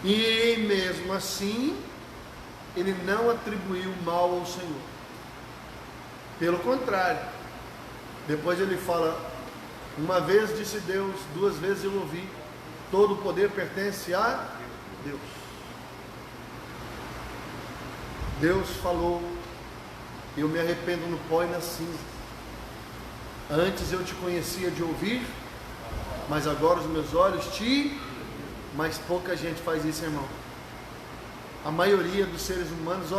E mesmo assim, ele não atribuiu mal ao Senhor. Pelo contrário, depois ele fala, uma vez disse Deus, duas vezes eu ouvi, todo o poder pertence a Deus. Deus falou, eu me arrependo no pó e na cinza. Antes eu te conhecia de ouvir, mas agora os meus olhos te... Mas pouca gente faz isso, irmão. A maioria dos seres humanos,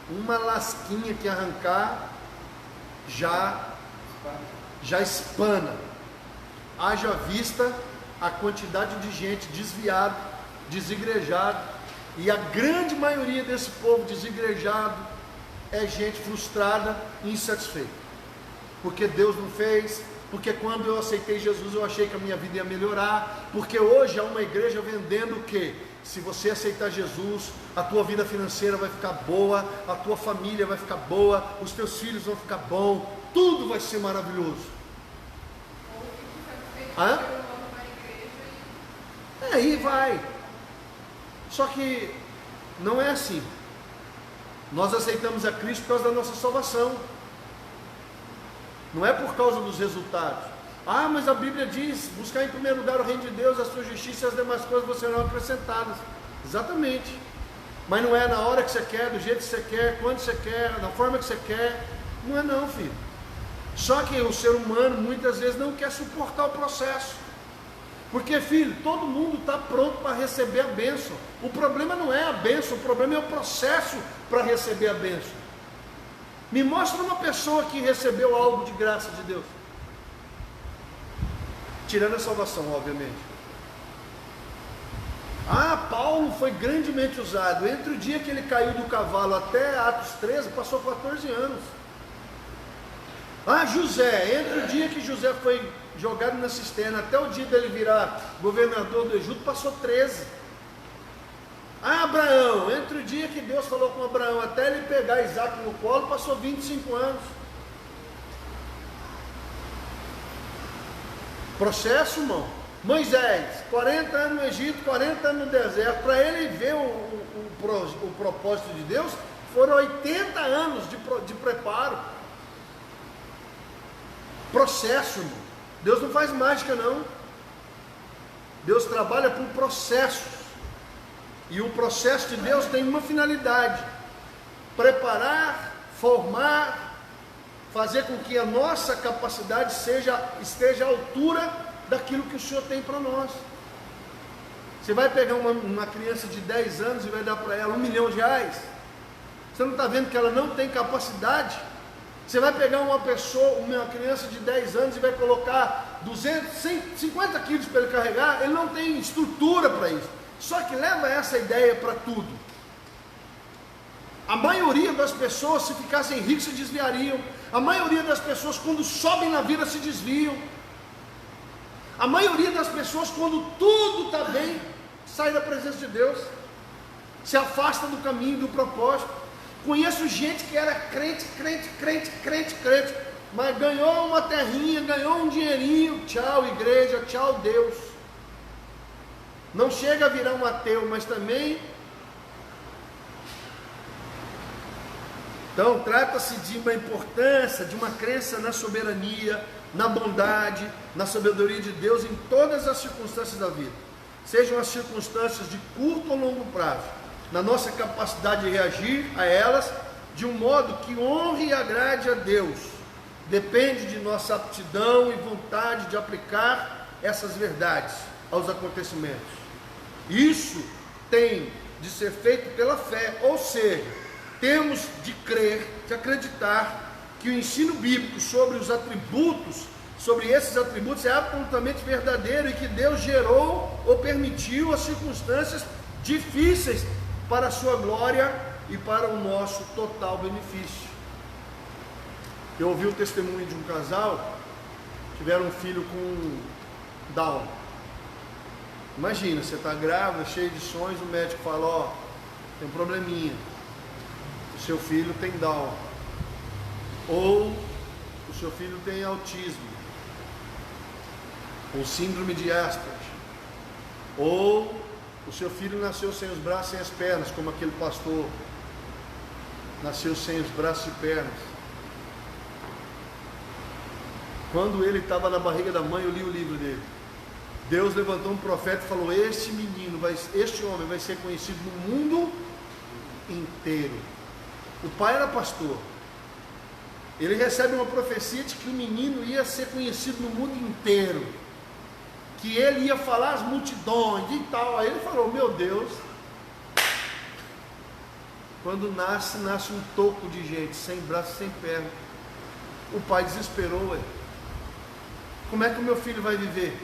uma lasquinha que arrancar, já espana. Haja vista a quantidade de gente desviada, desigrejada. E a grande maioria desse povo desigrejado é gente frustrada e insatisfeita. Porque Deus não fez, porque quando eu aceitei Jesus eu achei que a minha vida ia melhorar, porque hoje há uma igreja vendendo o quê? Se você aceitar Jesus, a tua vida financeira vai ficar boa, a tua família vai ficar boa, os teus filhos vão ficar bom, tudo vai ser maravilhoso. Hã? Aí vai. Só que não é assim. Nós aceitamos a Cristo por causa da nossa salvação. Não é por causa dos resultados. Ah, mas a Bíblia diz, buscar em primeiro lugar o reino de Deus, a sua justiça e as demais coisas vão serão acrescentadas. Exatamente. Mas não é na hora que você quer, do jeito que você quer, quando você quer, da forma que você quer. Não é não, filho. Só que o ser humano muitas vezes não quer suportar o processo. Porque, filho, todo mundo está pronto para receber a bênção. O problema não é a bênção, o problema é o processo para receber a bênção. Me mostra uma pessoa que recebeu algo de graça de Deus. Tirando a salvação, obviamente. Ah, Paulo foi grandemente usado. Entre o dia que ele caiu do cavalo até Atos 13, passou 14 anos. José, entre o dia que José foi jogado na cisterna até o dia dele virar governador do Egito, passou 13. Abraão, entre o dia que Deus falou com Abraão até ele pegar Isaac no colo, passou 25 anos. Processo, irmão. Moisés, 40 anos no Egito, 40 anos no deserto. Para ele ver o propósito de Deus, foram 80 anos de preparo. Processo, irmão. Deus não faz mágica, não. Deus trabalha por processos. E o processo de Deus tem uma finalidade: preparar, formar, fazer com que a nossa capacidade esteja à altura daquilo que o Senhor tem para nós. Você vai pegar uma criança de 10 anos e vai dar para ela R$1 milhão. Você não está vendo que ela não tem capacidade? Você vai pegar uma criança de 10 anos e vai colocar 150 quilos para ele carregar, ele não tem estrutura para isso. Só que leva essa ideia para tudo. A maioria das pessoas, se ficassem ricos, se desviariam. A maioria das pessoas, quando sobem na vida, se desviam. A maioria das pessoas, quando tudo está bem, sai da presença de Deus, se afasta do caminho, do propósito. Conheço gente que era crente, mas ganhou uma terrinha, ganhou um dinheirinho, tchau igreja, tchau Deus. Não chega a virar um ateu, mas também. Então trata-se de uma importância, de uma crença na soberania, na bondade, na sabedoria de Deus em todas as circunstâncias da vida. Sejam as circunstâncias de curto ou longo prazo, na nossa capacidade de reagir a elas de um modo que honre e agrade a Deus. Depende de nossa aptidão e vontade de aplicar essas verdades aos acontecimentos. Isso tem de ser feito pela fé, ou seja, temos de crer, de acreditar que o ensino bíblico sobre os atributos, sobre esses atributos é absolutamente verdadeiro e que Deus gerou ou permitiu as circunstâncias difíceis para a sua glória e para o nosso total benefício. Eu ouvi o testemunho de um casal, tiveram um filho com Down. Imagina, você está grávida, cheio de sonhos, o médico fala, tem um probleminha, o seu filho tem Down, ou o seu filho tem autismo, ou síndrome de Asperger, ou o seu filho nasceu sem os braços e sem as pernas, como aquele pastor nasceu sem os braços e pernas. Quando ele estava na barriga da mãe, eu li o livro dele. Deus levantou um profeta e falou: este homem vai ser conhecido no mundo inteiro. O pai era pastor. Ele recebe uma profecia de que o menino ia ser conhecido no mundo inteiro, que ele ia falar às multidões e tal. Aí ele falou: meu Deus, quando nasce um toco de gente, sem braço, sem perna. O pai desesperou, ué. Como é que o meu filho vai viver?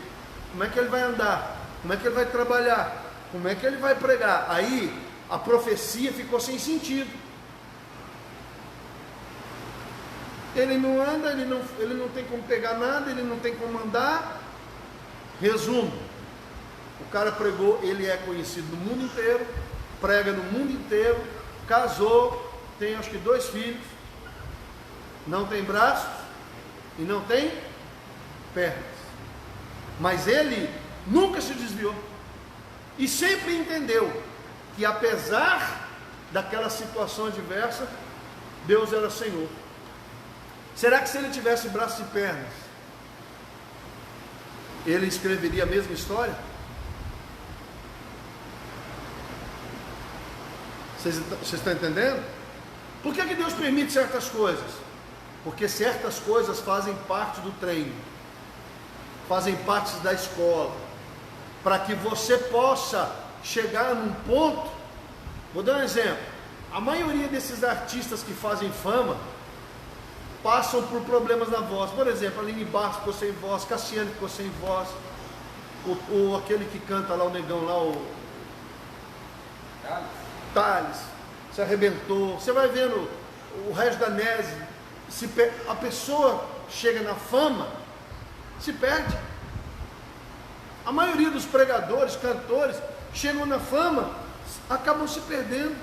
Como é que ele vai andar? Como é que ele vai trabalhar? Como é que ele vai pregar? Aí a profecia ficou sem sentido. Ele não anda, ele não tem como pegar nada, ele não tem como andar. Resumo: o cara pregou, ele é conhecido no mundo inteiro, prega no mundo inteiro, casou, tem acho que 2 filhos, não tem braços e não tem pernas. Mas ele nunca se desviou e sempre entendeu que, apesar daquela situação adversa, Deus era Senhor. Será que se ele tivesse braços e pernas, ele escreveria a mesma história? Vocês estão entendendo? Por que Deus permite certas coisas? Porque certas coisas fazem parte do treino, fazem parte da escola, para que você possa chegar num ponto. Vou dar um exemplo: a maioria desses artistas que fazem fama passam por problemas na voz. Por exemplo, a Aline Barros ficou sem voz, Cassiano ficou sem voz, aquele que canta lá, o negão lá, o Thales, se arrebentou. Você vai vendo o Regis Danese, a pessoa chega na fama, se perde. A maioria dos pregadores, cantores, chegam na fama, acabam se perdendo.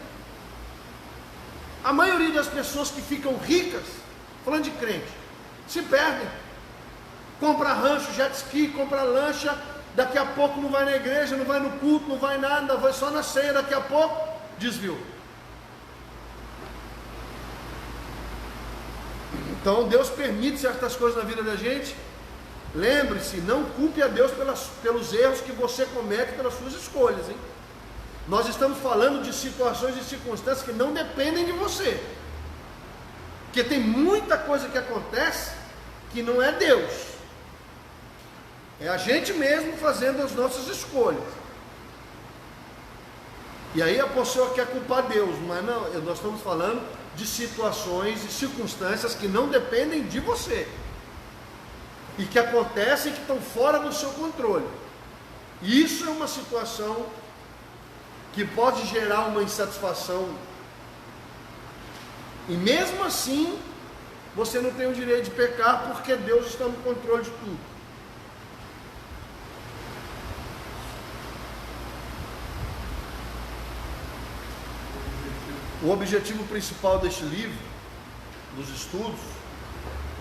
A maioria das pessoas que ficam ricas, falando de crente, se perdem. Compra rancho, jet ski, compra lancha, daqui a pouco não vai na igreja, não vai no culto, não vai nada, vai só na ceia, daqui a pouco desviou. Então Deus permite certas coisas na vida da gente. Lembre-se, não culpe a Deus pelos erros que você comete pelas suas escolhas, hein? Nós estamos falando de situações e circunstâncias que não dependem de você, porque tem muita coisa que acontece que não é Deus, é a gente mesmo fazendo as nossas escolhas. E aí a pessoa quer culpar Deus, mas não, nós estamos falando de situações e circunstâncias que não dependem de você e que acontecem, que estão fora do seu controle. E isso é uma situação que pode gerar uma insatisfação, e mesmo assim você não tem o direito de pecar, porque Deus está no controle de tudo. O objetivo principal deste livro, dos estudos,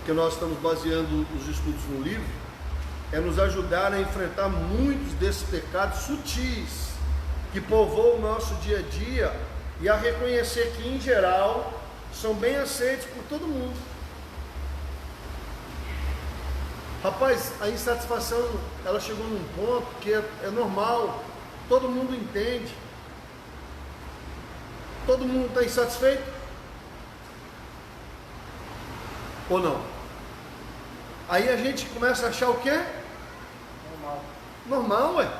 que nós estamos baseando os estudos no livro, é nos ajudar a enfrentar muitos desses pecados sutis que povoam o nosso dia a dia, e a reconhecer que, em geral, são bem aceitos por todo mundo. Rapaz, a insatisfação, ela chegou num ponto que é normal, todo mundo entende. Todo mundo está insatisfeito? Ou não? Aí a gente começa a achar o quê? Normal. Normal, ué.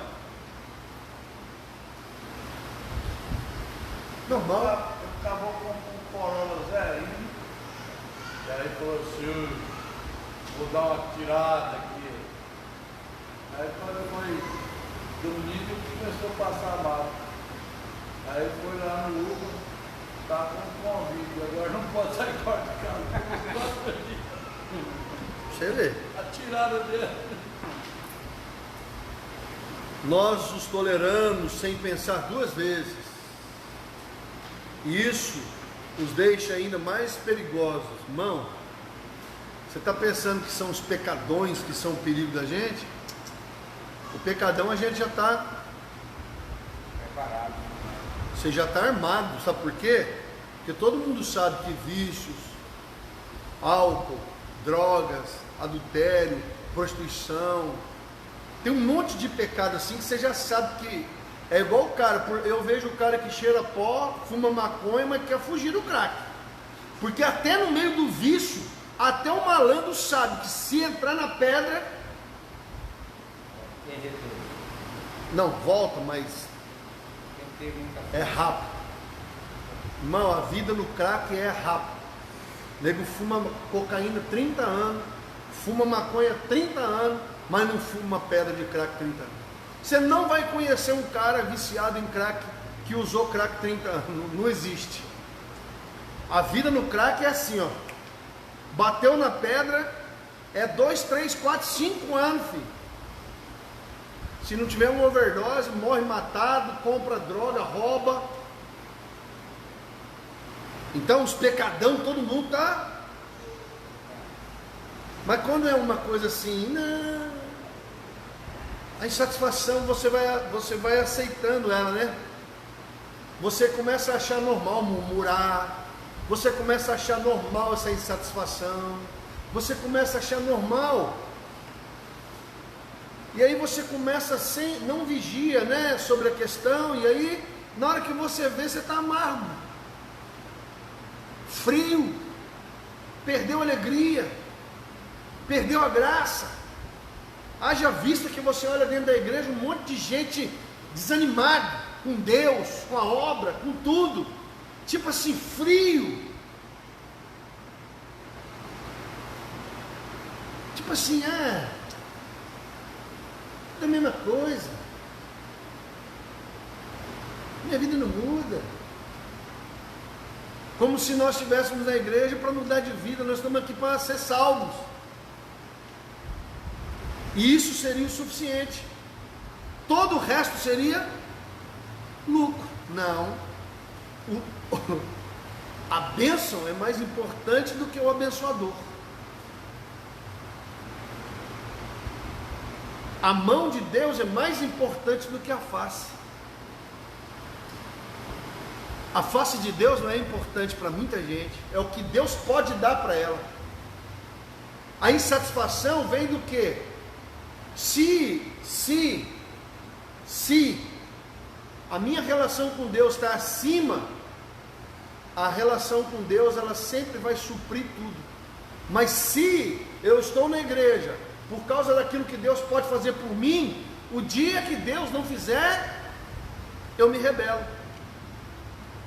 Normal. Acabou com um Corolla zerinho. E aí falou assim, vou dar uma tirada aqui. Aí quando foi domingo, começou a passar mal. Aí foi lá no Uber, tá com convite, agora não pode sair fora de casa. Você vê. A tirada dele. Nós os toleramos sem pensar duas vezes. E isso os deixa ainda mais perigosos. Irmão, você está pensando que são os pecadões que são o perigo da gente? O pecadão a gente já está Preparado. Você já está armado, sabe por quê? Porque todo mundo sabe que vícios, álcool, drogas, adultério, prostituição, tem um monte de pecado assim que você já sabe que é igual o cara. Eu vejo o cara que cheira pó, fuma maconha, mas quer fugir do crack. Porque até no meio do vício, até o malandro sabe que se entrar na pedra, não volta, mas é rápido. Irmão, a vida no crack é rápido. O nego fuma cocaína 30 anos, fuma maconha 30 anos, mas não fuma pedra de crack 30 anos. Você não vai conhecer um cara viciado em crack que usou crack 30 anos, não existe. A vida no crack é assim, ó. Bateu na pedra, é 2, 3, 4, 5 anos, filho. Se não tiver uma overdose, morre matado, compra droga, rouba. Então os pecadão, todo mundo tá. Mas quando é uma coisa assim, não. A insatisfação você vai aceitando ela, né? Você começa a achar normal murmurar. Você começa a achar normal essa insatisfação. Você começa a achar normal. E aí você começa não vigia, né, sobre a questão, e aí na hora que você vê, você está amargo, frio, perdeu a alegria, perdeu a graça. Haja vista que você olha dentro da igreja um monte de gente desanimada com Deus, com a obra, com tudo, tipo assim, frio, tipo assim, é a mesma coisa, minha vida não muda, como se nós estivéssemos na igreja para mudar de vida. Nós estamos aqui para ser salvos, E isso seria o suficiente. Todo o resto seria lucro. Não. A bênção é mais importante do que o abençoador. A mão de Deus é mais importante do que a face. A face de Deus não é importante para muita gente. É o que Deus pode dar para ela. A insatisfação vem do quê? Se a minha relação com Deus está acima, a relação com Deus ela sempre vai suprir tudo. Mas se eu estou na igreja por causa daquilo que Deus pode fazer por mim, o dia que Deus não fizer, eu me rebelo.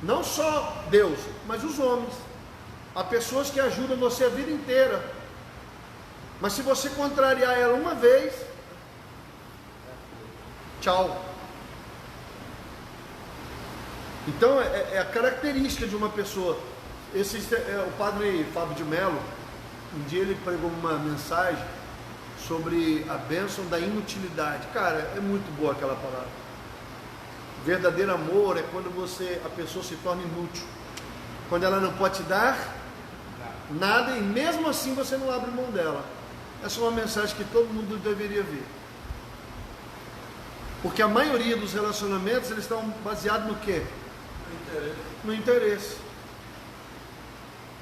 Não só Deus, mas os homens. Há pessoas que ajudam você a vida inteira, mas se você contrariar ela uma vez, tchau. Então é a característica de uma pessoa. O padre Fábio de Mello, um dia ele pregou uma mensagem sobre a bênção da inutilidade. Cara, é muito boa aquela palavra. Verdadeiro amor é quando a pessoa se torna inútil, quando ela não pode te dar nada e mesmo assim você não abre mão dela. Essa é uma mensagem que todo mundo deveria ver, porque a maioria dos relacionamentos eles estão baseados no quê? No interesse.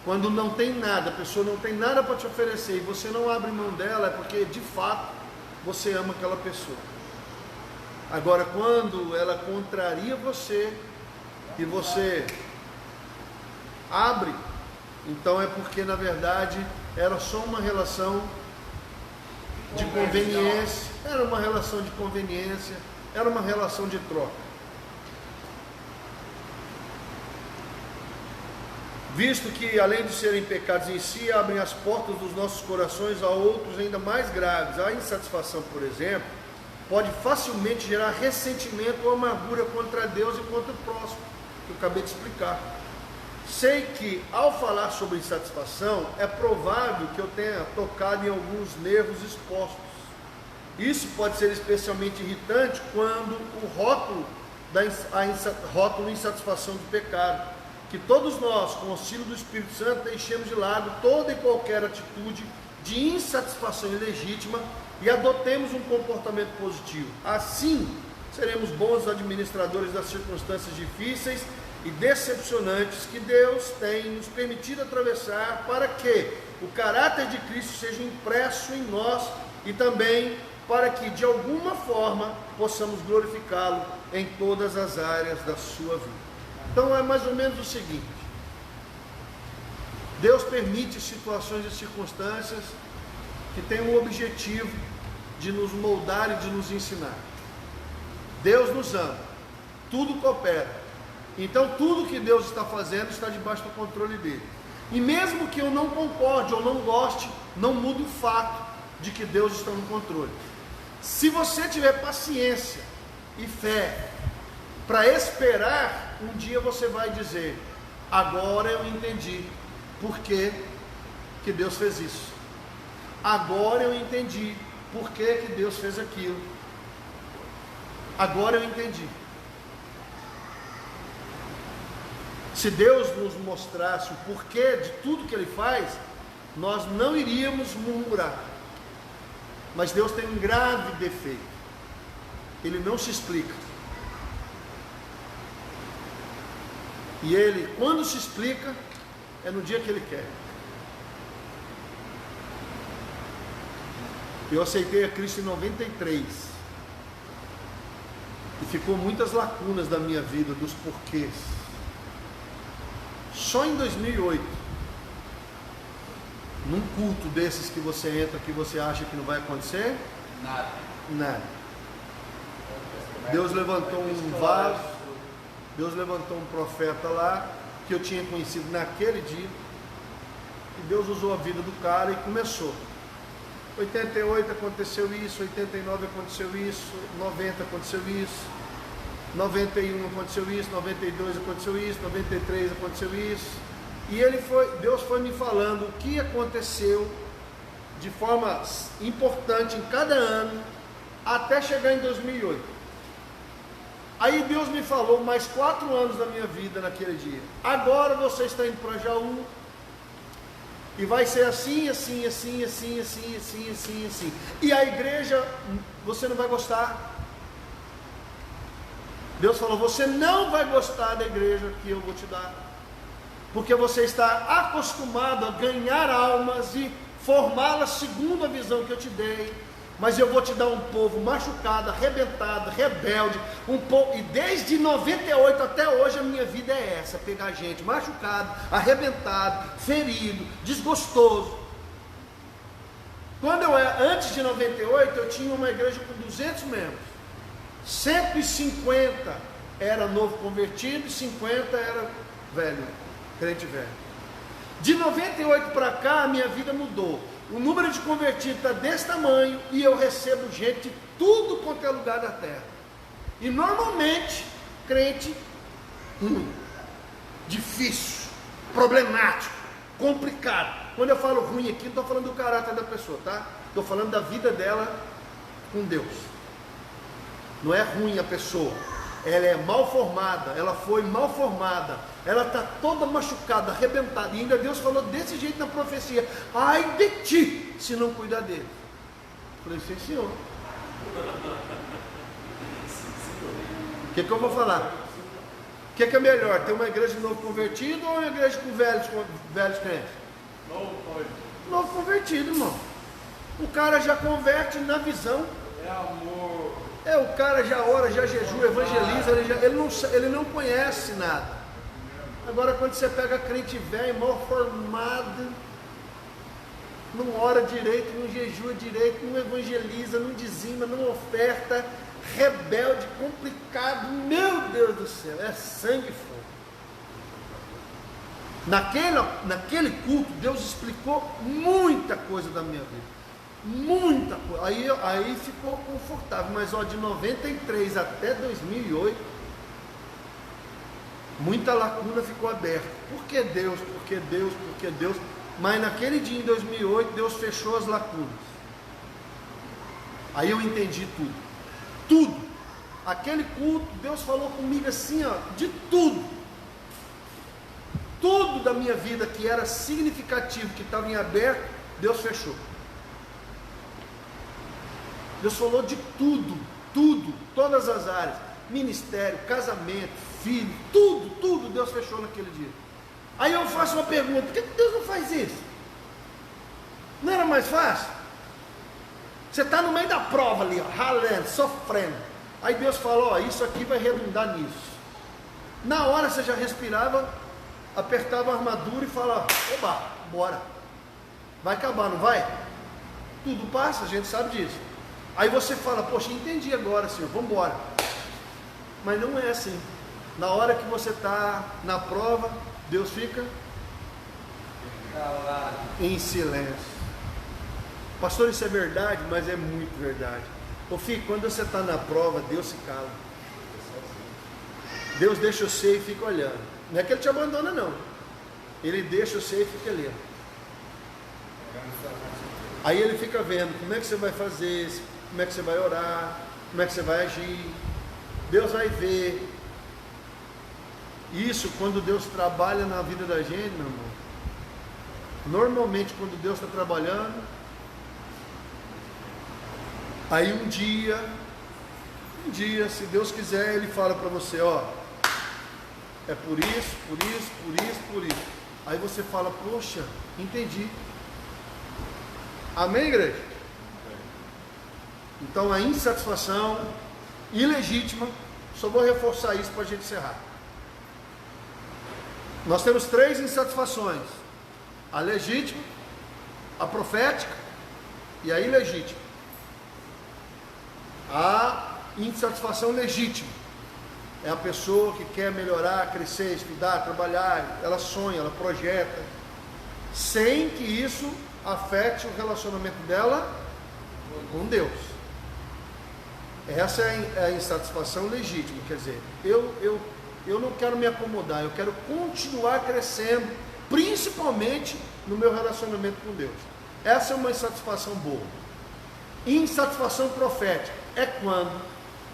Quando não tem nada, a pessoa não tem nada para te oferecer e você não abre mão dela, é porque de fato você ama aquela pessoa. Agora, quando ela contraria você e você abre, então é porque na verdade era só uma relação de conveniência, era uma relação de conveniência, era uma relação de troca. Visto que além de serem pecados em si, abrem as portas dos nossos corações a outros ainda mais graves. A insatisfação, por exemplo, pode facilmente gerar ressentimento ou amargura contra Deus e contra o próximo, que eu acabei de explicar. Sei que ao falar sobre insatisfação, é provável que eu tenha tocado em alguns nervos expostos. Isso pode ser especialmente irritante quando o rótulo insatisfação do pecado, que todos nós, com o auxílio do Espírito Santo, deixemos de lado toda e qualquer atitude de insatisfação ilegítima e adotemos um comportamento positivo. Assim, seremos bons administradores das circunstâncias difíceis e decepcionantes que Deus tem nos permitido atravessar, para que o caráter de Cristo seja impresso em nós e também para que de alguma forma possamos glorificá-lo em todas as áreas da sua vida. Então é mais ou menos o seguinte: Deus permite situações e circunstâncias que têm o objetivo de nos moldar e de nos ensinar. Deus nos ama, tudo coopera. Então tudo que Deus está fazendo está debaixo do controle dele. E mesmo que eu não concorde ou não goste, não muda o fato de que Deus está no controle. Se você tiver paciência e fé para esperar, um dia você vai dizer: agora eu entendi por que Deus fez isso. Agora eu entendi por que Deus fez aquilo. Agora eu entendi. Se Deus nos mostrasse o porquê de tudo que Ele faz, nós não iríamos murmurar. Mas Deus tem um grave defeito: Ele não se explica. E Ele, quando se explica, é no dia que Ele quer. Eu aceitei a Cristo em 93. E ficou muitas lacunas da minha vida, dos porquês. Só em 2008, num culto desses que você entra, que você acha que não vai acontecer, nada. Deus levantou um vaso, Deus levantou um profeta lá, que eu tinha conhecido naquele dia, e Deus usou a vida do cara e começou. 88 aconteceu isso, 89 aconteceu isso, 90 aconteceu isso, 91 aconteceu isso, 92 aconteceu isso, 93 aconteceu isso. E Deus foi me falando o que aconteceu de forma importante em cada ano, até chegar em 2008. Aí Deus me falou mais 4 anos da minha vida naquele dia. Agora você está indo para Jaú, e vai ser assim, assim, assim, assim, assim, assim, assim, assim. E a igreja, você não vai gostar. Deus falou, você não vai gostar da igreja que eu vou te dar. Porque você está acostumado a ganhar almas e formá-las segundo a visão que eu te dei. Mas eu vou te dar um povo machucado, arrebentado, rebelde, um povo, e desde 98 até hoje a minha vida é essa, pegar gente machucado, arrebentado, ferido, desgostoso. Antes de 98 eu tinha uma igreja com 200 membros, 150 era novo convertido e 50 era velho, crente velho. De 98 para cá a minha vida mudou. O número de convertidos está desse tamanho e eu recebo gente de tudo quanto é lugar da terra. E normalmente, crente ruim, difícil, problemático, complicado. Quando eu falo ruim aqui, não estou falando do caráter da pessoa, tá? Estou falando da vida dela com Deus. Não é ruim a pessoa, ela é mal formada, ela foi mal formada, ela está toda machucada, arrebentada, e ainda Deus falou desse jeito na profecia, ai de ti, se não cuidar dele. Falei, sim senhor. O que eu vou falar? O que é melhor, ter uma igreja de novo convertido ou uma igreja com velhos crentes? Novo convertido, irmão. O cara já converte na visão. É amor. O cara já ora, já jejua, evangeliza, ele não conhece nada. Agora quando você pega crente velho, mal formado, não ora direito, não jejua direito, não evangeliza, não dizima, não oferta, rebelde, complicado, meu Deus do céu, é sangue e fogo. Naquele culto, Deus explicou muita coisa da minha vida. Muita coisa, aí ficou confortável, mas de 93 até 2008, muita lacuna ficou aberta. Por que Deus? Porque Deus? Porque Deus? Mas naquele dia em 2008, Deus fechou as lacunas. Aí eu entendi tudo. Aquele culto, Deus falou comigo assim, de tudo da minha vida que era significativo, que estava em aberto, Deus fechou. Deus falou de tudo, todas as áreas, ministério, casamento, filho, tudo Deus fechou naquele dia. Aí eu faço uma pergunta, por que Deus não faz isso? Não era mais fácil? Você está no meio da prova ali, ralando, sofrendo. Aí Deus falou, isso aqui vai redundar nisso. Na hora você já respirava, apertava a armadura e falava, oba, bora. Vai acabar, não vai? Tudo passa, a gente sabe disso. Aí você fala, poxa, entendi agora, Senhor, vamos embora. Mas não é assim. Na hora que você está na prova, Deus fica calado, em silêncio. Pastor, isso é verdade, mas é muito verdade. Ô filho, quando você está na prova, Deus se cala. Deus deixa você e fica olhando. Não é que Ele te abandona, não. Ele deixa você e fica ali. Aí Ele fica vendo como é que você vai fazer, como é que você vai orar, como é que você vai agir. Deus vai ver. Isso quando Deus trabalha na vida da gente, meu irmão. Normalmente quando Deus está trabalhando, aí um dia, se Deus quiser, Ele fala para você, é por isso. Aí você fala, poxa, entendi. Amém, igreja? Então a insatisfação ilegítima, só vou reforçar isso para a gente encerrar. Nós temos 3 insatisfações: a legítima, a profética e a ilegítima. A insatisfação legítima é a pessoa que quer melhorar, crescer, estudar, trabalhar, ela sonha, ela projeta, sem que isso afete o relacionamento dela com Deus. Essa é a insatisfação legítima, quer dizer, eu não quero me acomodar, eu quero continuar crescendo, principalmente no meu relacionamento com Deus. Essa é uma insatisfação boa. Insatisfação profética é quando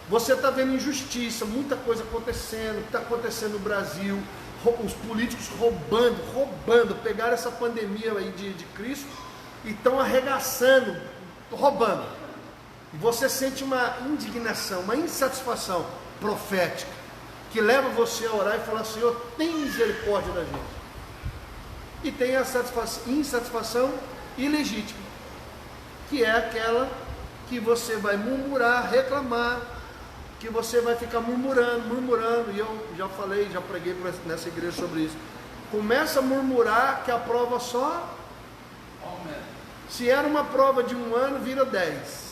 você está vendo injustiça, muita coisa acontecendo, que está acontecendo no Brasil, os políticos roubando, pegaram essa pandemia aí de Cristo e estão arregaçando, roubando. E você sente uma indignação, uma insatisfação profética, que leva você a orar e falar: Senhor, tem misericórdia da gente. E tem a insatisfação ilegítima, que é aquela que você vai murmurar, reclamar, que você vai ficar murmurando, e eu já falei, já preguei nessa igreja sobre isso. Começa a murmurar que a prova só aumenta. Se era uma prova de 1 ano, vira 10.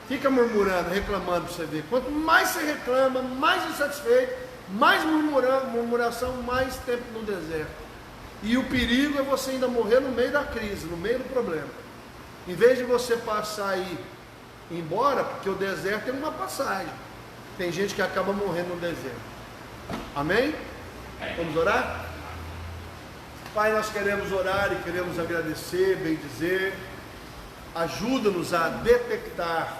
Fica murmurando, reclamando para você ver. Quanto mais você reclama, mais insatisfeito, mais murmuração, mais tempo no deserto. E o perigo é você ainda morrer no meio da crise, no meio do problema. Em vez de você passar aí embora, porque o deserto é uma passagem. Tem gente que acaba morrendo no deserto. Amém? Vamos orar? Pai, nós queremos orar e queremos agradecer, bendizer. Ajuda-nos a detectar,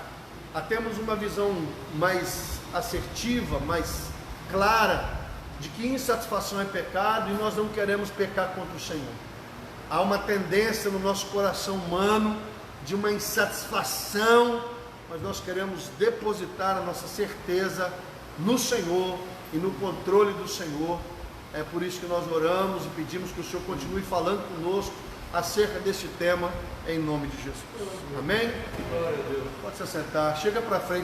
a termos uma visão mais assertiva, mais clara, de que insatisfação é pecado e nós não queremos pecar contra o Senhor. Há uma tendência no nosso coração humano de uma insatisfação, mas nós queremos depositar a nossa certeza no Senhor e no controle do Senhor. É por isso que nós oramos e pedimos que o Senhor continue falando conosco acerca deste tema, em nome de Jesus. Amém? Pode se sentar, chega para frente.